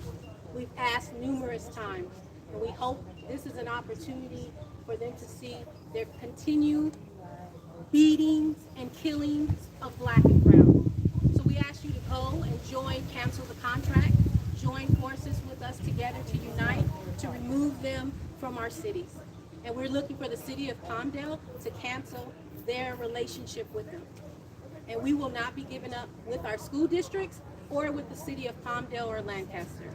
We've asked numerous times, and we hope this is an opportunity for them to see their continued beatings and killings of black and brown. So we ask you to go and join, cancel the contract, join forces with us together to unite, to remove them from our cities. And we're looking for the city of Palmdale to cancel their relationship with them. And we will not be giving up with our school districts or with the city of Palmdale or Lancaster.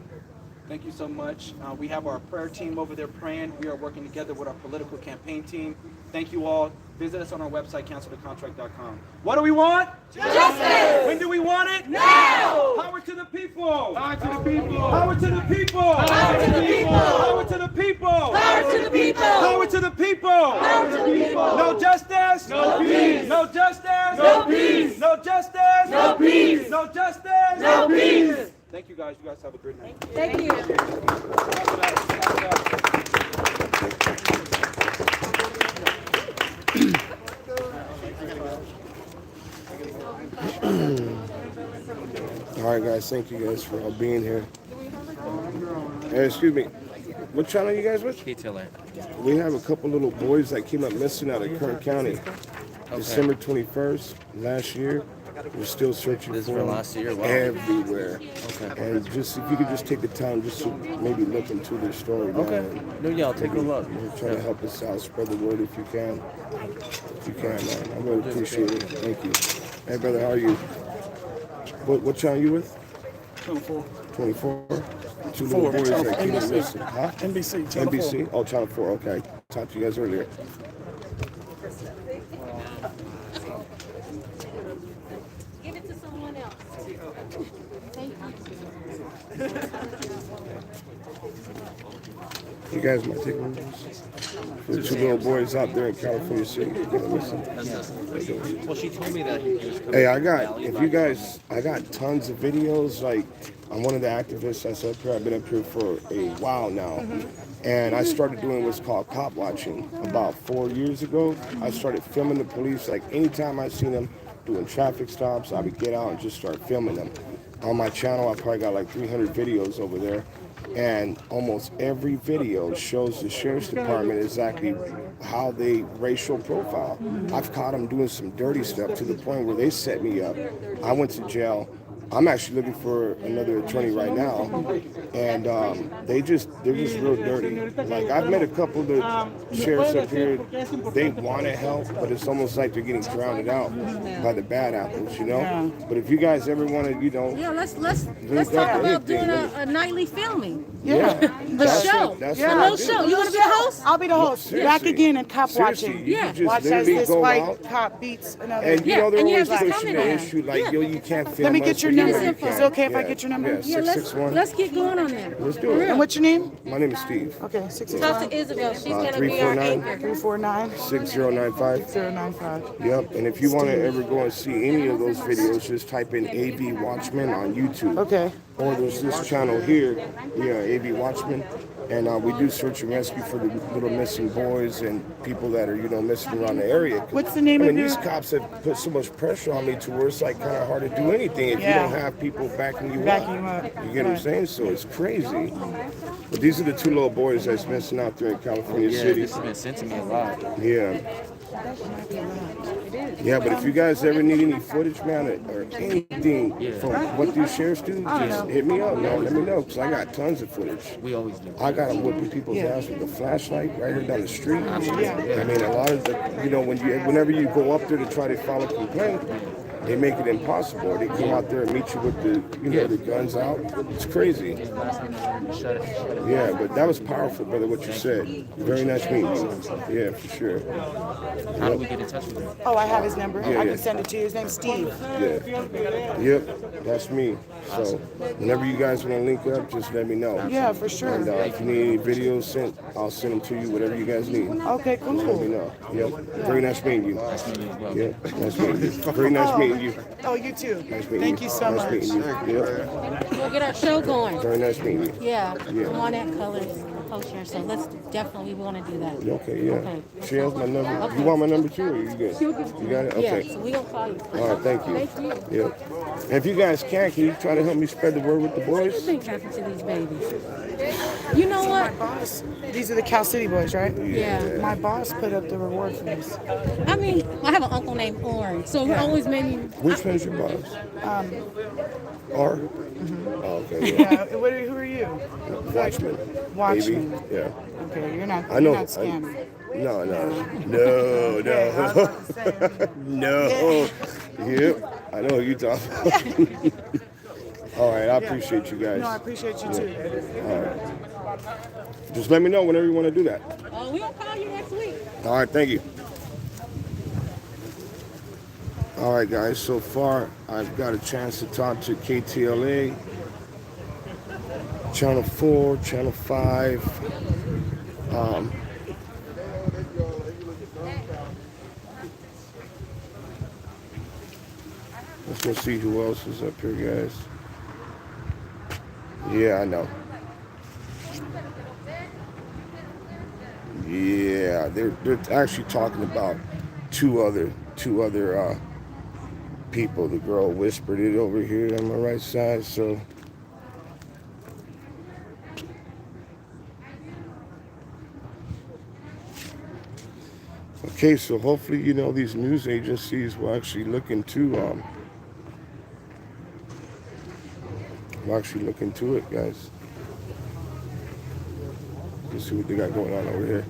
Thank you so much. We have our prayer team over there praying. We are working together with our political campaign team. Thank you all. Visit us on our website, cancelthecontract.com. What do we want? Justice! When do we want it? Now! Power to the people! Power to the people! Power to the people! Power to the people! Power to the people! Power to the people! Power to the people! Power to the people! No justice! No peace! No justice! No peace! No justice! No peace! No justice! No peace! Thank you guys. You guys have a good night. Thank you. All right, guys. Thank you guys for all being here. Hey, excuse me. What channel are you guys with? Detailer. We have a couple little boys that came up missing out of Kern County. December 21st last year. We're still searching for him last year. Wow. everywhere. And just if you could just take the time just to maybe look into their story. Okay. Man. No, yeah, I'll take a look. We're trying to help us out, spread the word if you can. If you can, man. I really appreciate it. Thank you. Hey, brother, how are you? What channel you with? 24. 24? Two Four. little boys that keep NBC. missing. Huh? NBC, channel NBC? Oh, channel 4. Okay. Talked to you guys earlier. Give it to someone else. Thank you. You guys might take one of those. For the two little boys out there in California City. Well, she told me that he was coming. Hey, I got tons of videos. Like, I'm one of the activists that's up here. I've been up here for a while now. And I started doing what's called cop watching about 4 years ago. I started filming the police. Like, anytime I seen them doing traffic stops, I would get out and just start filming them. On my channel, I probably got like 300 videos over there. And almost every video shows the sheriff's department exactly how they racial profile. I've caught them doing some dirty stuff to the point where they set me up. I went to jail. I'm actually looking for another attorney right now, and they're just real dirty. Like, I've met a couple of the sheriffs up here. They want to help, but it's almost like they're getting drowned out by the bad apples, you know. Yeah. But if you guys ever want to, Yeah, let's link talk up or about doing anything, a nightly filming. Yeah. A That's show. what- that's A what I little do. show. You want to be the host? I'll be the host. Seriously. Back again and cop Seriously, watching. you can just Watch as literally this go white out. cop beats another. And you know they're and you always have to pushing comment the on issue it. like, Yeah. yo, you can't film Let me us, get your but you number. can. Is it okay if I get your number? Yeah, Yeah, let's 661. get going on that. Let's do For it. real. And what's your name? My name is Steve. Okay, Talk 661. to Isabel. She's gonna be our 349. anchor. 349 6095. 095. Yep. And if you want to ever go and see any of those videos, just type in AV.WATCHMEN on YouTube. Okay. Or there's this channel here, AV.WATCHMEN. And we do search and rescue for the little missing boys and people that are, missing around the area. What's the name of your... These cops have put so much pressure on me to where it's like kind of hard to do anything if you don't have people backing you up. You get what I'm saying? So it's crazy. But these are the two little boys that's missing out there in California City. This has been sent to me a lot. Yeah. Yeah, but if you guys ever need any footage, man, or anything from what these sheriffs do, just hit me up, man. Let me know, because I got tons of footage. We always do. I got them whipping people's ass with a flashlight right here down the street. I mean, a lot of the, whenever you go up there to try to file a complaint, they make it impossible. They come out there and meet you with the, the guns out. It's crazy. Yeah, but that was powerful, brother, what you said. Very nice meeting you. Yeah, for sure. How do we get in touch with him? Oh, I have his number. Yeah, I yeah. can send it to you. His name's Steve. Yeah. Yep, that's me. So whenever you guys want to link up, just let me know. Yeah, for sure. And if you need any videos sent, I'll send them to you, whatever you guys need. Okay, cool. Just let me know. Yep. Very nice meeting you. Nice meeting you as well. Yep. Nice meeting you. Very nice meeting you. Oh, you too. Nice meeting Thank you so nice much. Meeting you. Yep. We'll get our show going. Very nice meeting you. Yeah. Yeah. I'm on that colors poster, so let's definitely want to do that. Okay, yeah. Okay. She has my number. Okay. You want my number too, or you good? She'll give it to You got it? Yeah, Okay. so we gonna call you. All right, thank you. Thank you. Yep. And if you guys can you try to help me spread the word with the What do you boys? think happened to these babies? You know what? These are the Cal City boys, right? Yeah. My boss put up the reward for this. I mean, I have an uncle named Oren, so he always made me. Which one's your boss? R? Oh, okay. Yeah. Who are you? Watchman. Watchman. Maybe. Yeah. Okay, you're not. I know. You're not scamming. No. No. Yep. I know who you talking about. All right. I appreciate you guys. No, I appreciate you too. All right. Just let me know whenever you want to do that. We gonna call you next week. All right. Thank you. All right, guys. So far, I've got a chance to talk to KTLA, Channel 4, Channel 5. Let's go see who else is up here, guys. Yeah, I know. Yeah, they're actually talking about two other people. The girl whispered it over here on my right side, so Okay, so hopefully, you know, these news agencies will actually look into it, guys. Let's see what they got going on over here.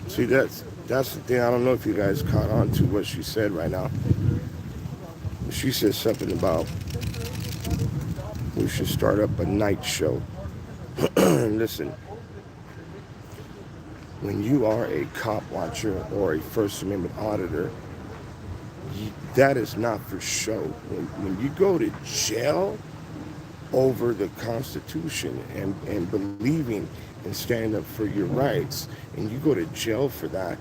See, that's the thing. I don't know if you guys caught on to what she said right now. She said something about we should start up a night show. Listen, when you are a cop watcher or a First Amendment auditor, that is not for show. When you go to jail over the Constitution and believing and standing up for your rights, and you go to jail for that,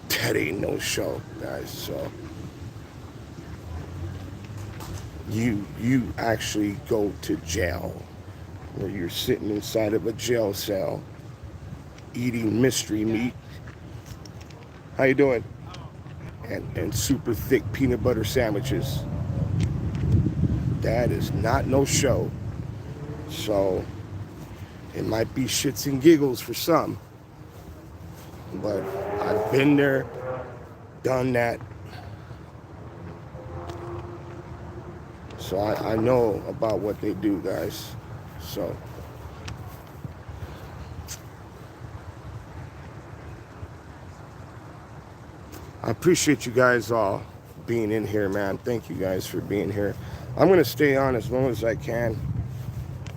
that ain't no show, guys. So you actually go to jail, where you're sitting inside of a jail cell eating mystery meat. How you doing? And super thick peanut butter sandwiches. That is not no show. So it might be shits and giggles for some, but I've been there, done that. So I know about what they do, guys. So I appreciate you guys all being in here, man. Thank you guys for being here. I'm going to stay on as long as I can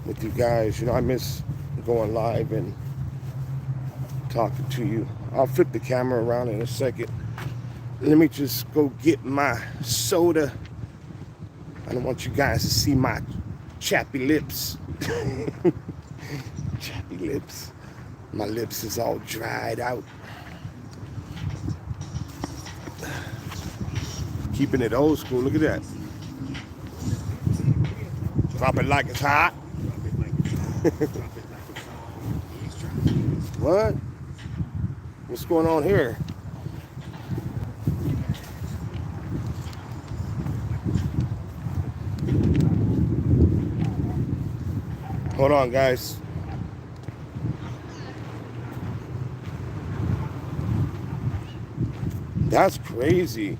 with you guys. You know, I miss going live and talking to you. I'll flip the camera around in a second. Let me just go get my soda. I don't want you guys to see my chappy lips. Chappy lips. My lips is all dried out. Keeping it old school. Look at that. Drop it like it's hot. What? What's going on here? Hold on, guys. That's crazy.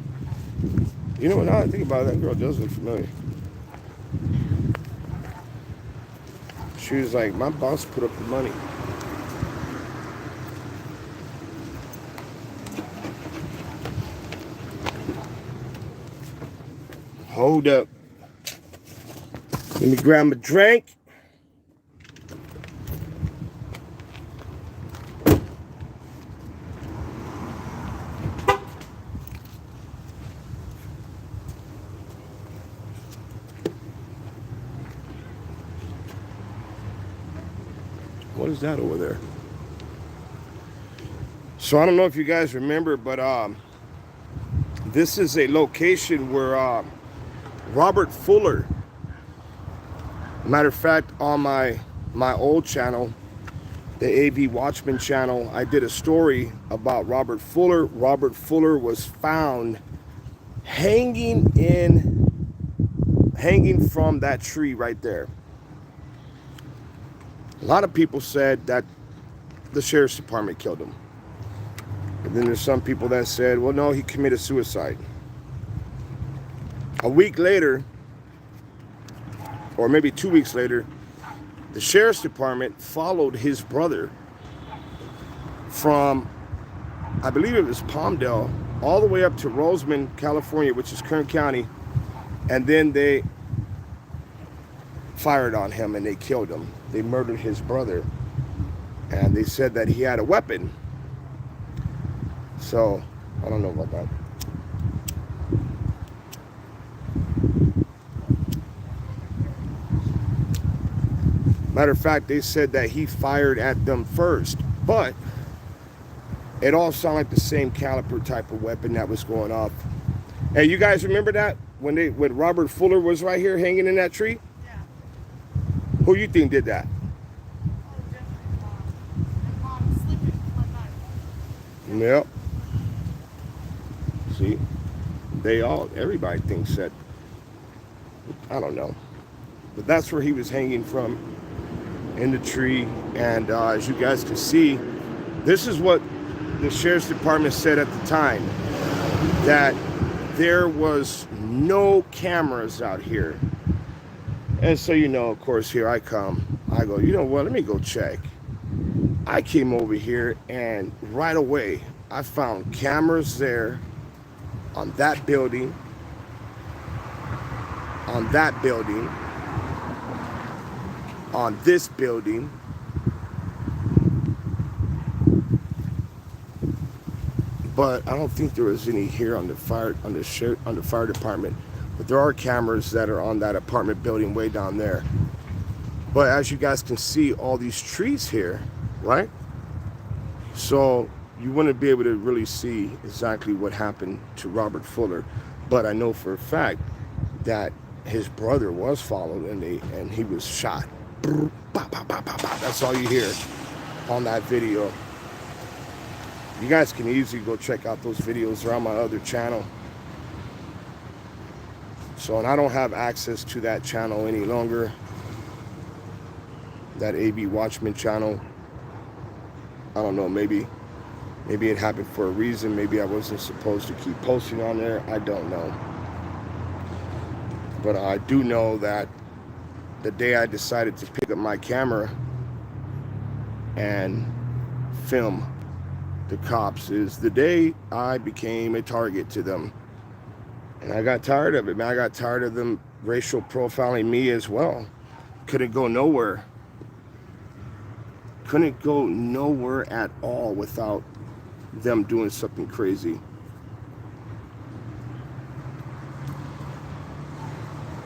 You know what, now I think about it, that girl does look familiar. She was like, my boss put up the money. Hold up. Let me grab my drink. What is that over there? So I don't know if you guys remember, but this is a location where Robert Fuller, matter of fact, on my old channel, the AV.WATCHMEN channel, I did a story about Robert Fuller. Robert Fuller was found hanging from that tree right there. A lot of people said that the sheriff's department killed him. And then there's some people that said, well, no, he committed suicide. A week later, or maybe 2 weeks later, the sheriff's department followed his brother from, I believe it was Palmdale, all the way up to Roseman, California, which is Kern County. And then they fired on him and they killed him. They murdered his brother. And they said that he had a weapon. So, I don't know about that. Matter of fact, they said that he fired at them first. But it all sounded like the same caliber type of weapon that was going off. Hey, you guys remember that? When Robert Fuller was right here hanging in that tree? Yeah. Who you think did that? Yep. See, everybody thinks that, I don't know. But that's where he was hanging from, in the tree. And as you guys can see, this is what the sheriff's department said at the time, that there was no cameras out here. And so, you know, of course, here I come. I go, you know what, let me go check. I came over here, and right away, I found cameras there on that building, on this building, but I don't think there was any here on the fire department. But there are cameras that are on that apartment building way down there. But as you guys can see, all these trees here, right? So you wouldn't be able to really see exactly what happened to Robert Fuller. But I know for a fact that his brother was followed, and he was shot. That's all you hear on that video. You guys can easily go check out those videos. They're on my other channel. So, and I don't have access to that channel any longer. That AV.WATCHMEN channel. I don't know, maybe it happened for a reason. Maybe I wasn't supposed to keep posting on there. I don't know. But I do know that the day I decided to pick up my camera and film the cops is the day I became a target to them. And I got tired of it, man. I got tired of them racial profiling me as well. Couldn't go nowhere. Couldn't go nowhere at all without them doing something crazy.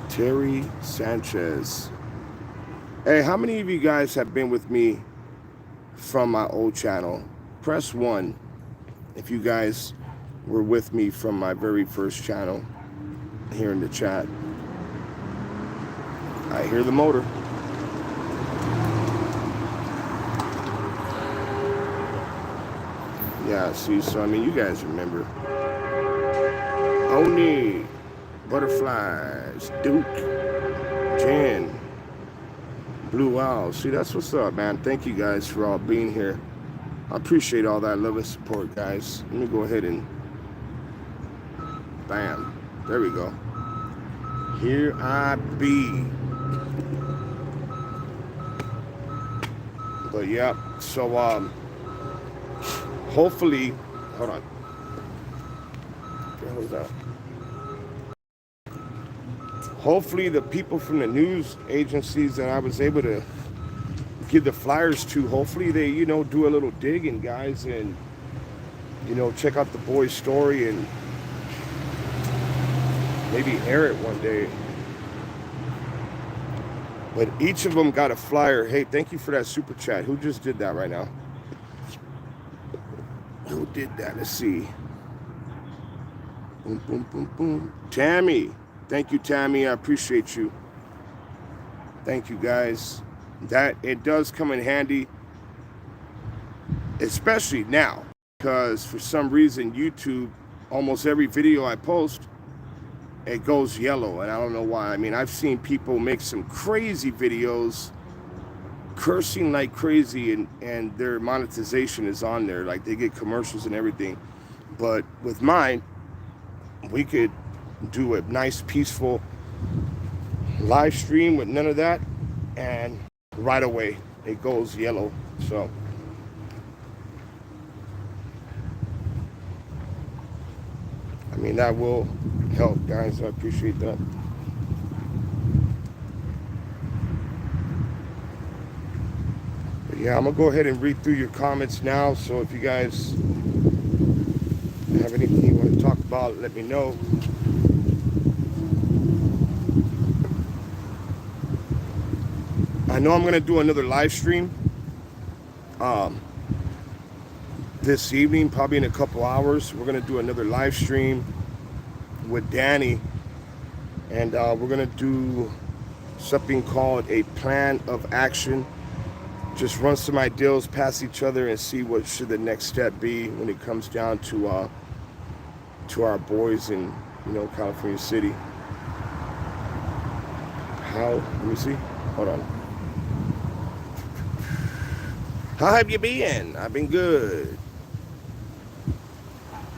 Terry Sanchez. Hey, how many of you guys have been with me from my old channel? Press 1 if you guys were with me from my very first channel here in the chat. I hear the motor. Yeah, see, so I mean, you guys remember. Oni, Butterflies, Duke, Jan, Blue Owl. See, that's what's up, man. Thank you guys for all being here. I appreciate all that love and support, guys. Let me go ahead and bam. There we go. Here I be. But yeah, so hopefully, hold on. What the hell was that? Hopefully the people from the news agencies that I was able to give the flyers to, hopefully they, you know, do a little digging, guys, and, you know, check out the boy's story and maybe air it one day. But each of them got a flyer. Hey, thank you for that super chat. Who just did that right now? Who did that? Let's see. Boom, boom, boom, boom. Tammy. Thank you, Tammy. I appreciate you. Thank you, guys. That it does come in handy, especially now, because for some reason YouTube, almost every video I post, it goes yellow, and I don't know why. I mean, I've seen people make some crazy videos cursing like crazy, and their monetization is on there, like they get commercials and everything. But with mine, we could do a nice peaceful live stream with none of that, and right away it goes yellow. So I mean, that will help, guys. I appreciate that. But yeah, I'm gonna go ahead and read through your comments now, so if you guys have anything you want to talk about, let me know. I know I'm gonna do another live stream this evening, probably in a couple hours. We're gonna do another live stream with Danny, and we're gonna do something called a plan of action. just run some ideals past each other and see what should the next step be when it comes down to our boys in, you know, California City. How, let me see, hold on. How have you been? I've been good.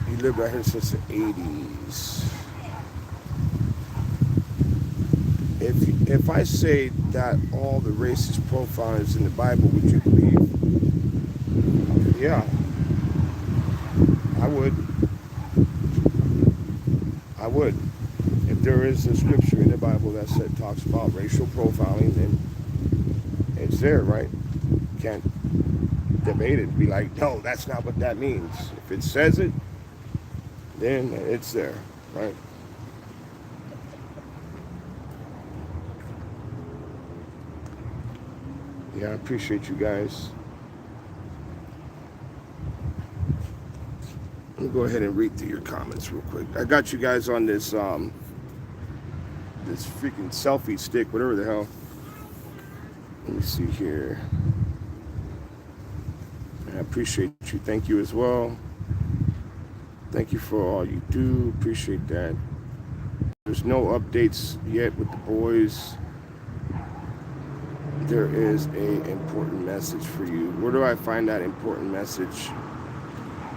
You lived right here since the 80s. If I say that all the racist profiling is in the Bible, would you believe? Yeah, I would. I would. If there is a scripture in the Bible that talks about racial profiling, then it's there, right? Can't debate it. Be like, no, that's not what that means. If it says it, then it's there, right? Yeah, I appreciate you guys. Let me go ahead and read through your comments real quick. I got you guys on this this freaking selfie stick, whatever the hell. Let me see here. I appreciate you. Thank you as well. Thank you for all you do. Appreciate that. There's no updates yet with the boys. There is a important message for you. Where do I find that important message?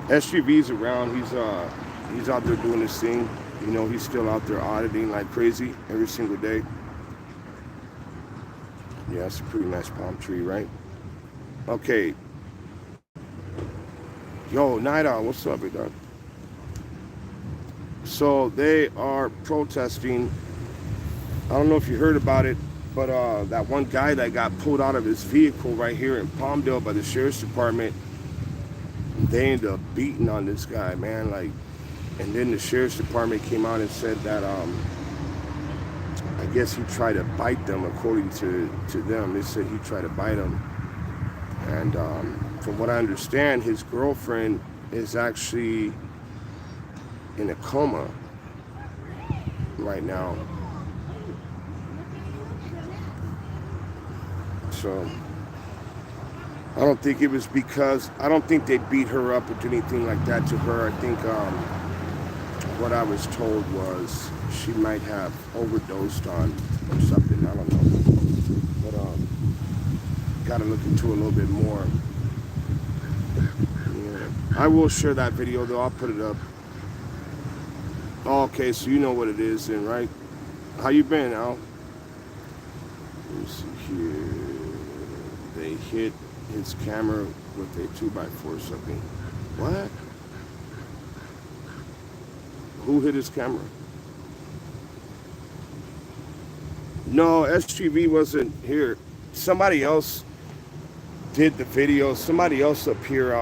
SGV's around. He's out there doing his thing. You know, he's still out there auditing like crazy every single day. Yeah, it's a pretty nice palm tree, right? Okay. Yo, Night Owl, what's up, big dog? So they are protesting. I don't know if you heard about it, but that one guy that got pulled out of his vehicle right here in Palmdale by the sheriff's department, they ended up beating on this guy, man. Like, and then the sheriff's department came out and said that I guess he tried to bite them. According to them, they said he tried to bite them. And from what I understand, his girlfriend is actually in a coma right now. So I don't think it was because, I don't think they beat her up or did anything like that to her. I think what I was told was she might have overdosed on or something. I don't know. But gotta look into it a little bit more. Yeah. I will share that video though. I'll put it up. Oh, okay, so you know what it is then, right? How you been, Al? Let me see here. They hit his camera with a 2x4 or something. What? Who hit his camera? No, SGV wasn't here. Somebody else did the video. Somebody else up here.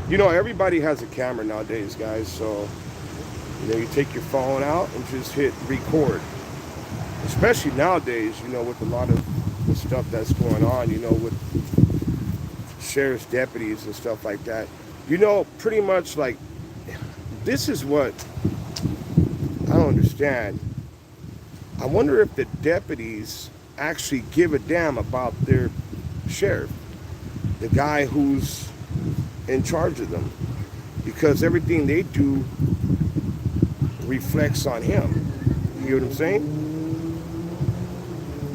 You know, everybody has a camera nowadays, guys. So, you know, you take your phone out and just hit record. Especially nowadays, you know, with a lot of the stuff that's going on, you know, with sheriff's deputies and stuff like that. You know, pretty much like, this is what I don't understand. I wonder if the deputies actually give a damn about their sheriff, the guy who's in charge of them, because everything they do reflects on him. You know what I'm saying?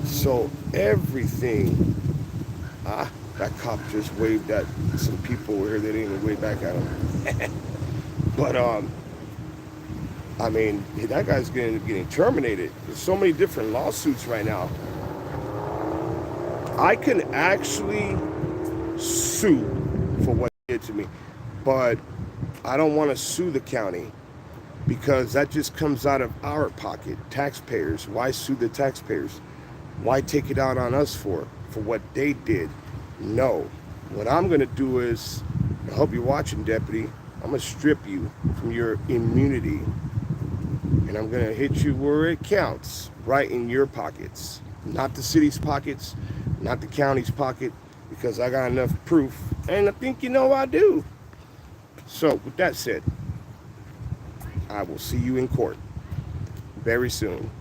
So everything, that cop just waved at some people over here. They didn't even wave back at him. But I mean, that guy's going to getting terminated. There's so many different lawsuits right now. I can actually sue for what he did to me, but I don't want to sue the county because that just comes out of our pocket, taxpayers. Why sue the taxpayers? Why take it out on us for what they did? No. What I'm going to do is, I hope you're watching, Deputy, I'm going to strip you from your immunity. And I'm going to hit you where it counts, right in your pockets. Not the city's pockets, not the county's pocket, because I got enough proof. And I think you know I do. So, with that said, I will see you in court very soon.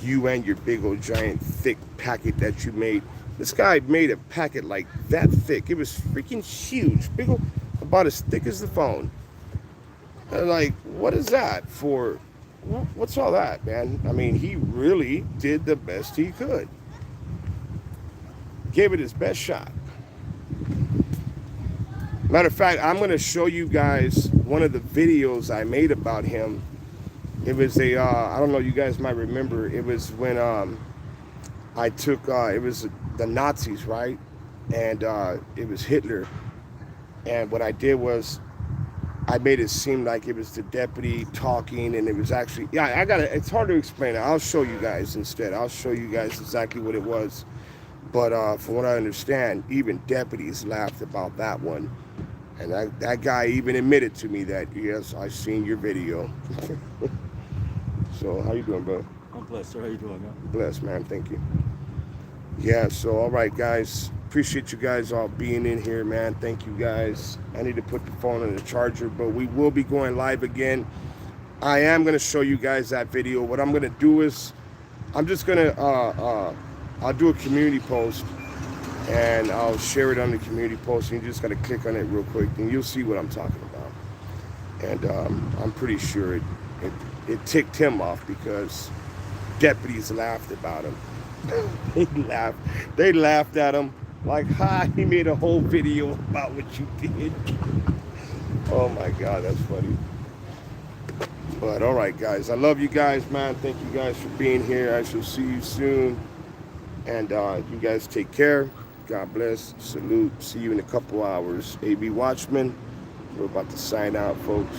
You and your big old giant thick packet that you made. This guy made a packet like that thick. It was freaking huge, big old, about as thick as the phone. And like, what is that for? What's all that, man? I mean, he really did the best he could. Gave it his best shot. Matter of fact, I'm going to show you guys one of the videos I made about him. It was a, I don't know, you guys might remember, it was when I took, it was the Nazis, right? And it was Hitler. And what I did was, I made it seem like it was the deputy talking, and it was actually, yeah, it's hard to explain it. I'll show you guys instead. I'll show you guys exactly what it was. But from what I understand, even deputies laughed about that one. And that guy even admitted to me that, yes, I seen your video. So, how you doing, bro? I'm blessed, sir. How you doing, man? Blessed, man. Thank you. Yeah, so, all right, guys. Appreciate you guys all being in here, man. Thank you, guys. I need to put the phone on the charger, but we will be going live again. I am going to show you guys that video. What I'm going to do is, I'm just going to, I'll do a community post, and I'll share it on the community post, and you just got to click on it real quick, and you'll see what I'm talking about. And I'm pretty sure it ticked him off because deputies laughed about him. They laughed at him like, ha, he made a whole video about what you did. Oh my God, that's funny. But all right, guys, I love you guys, man. Thank you guys for being here. I shall see you soon. And you guys take care. God bless. Salute. See you in a couple hours. AV Watchmen. We're about to sign out, folks.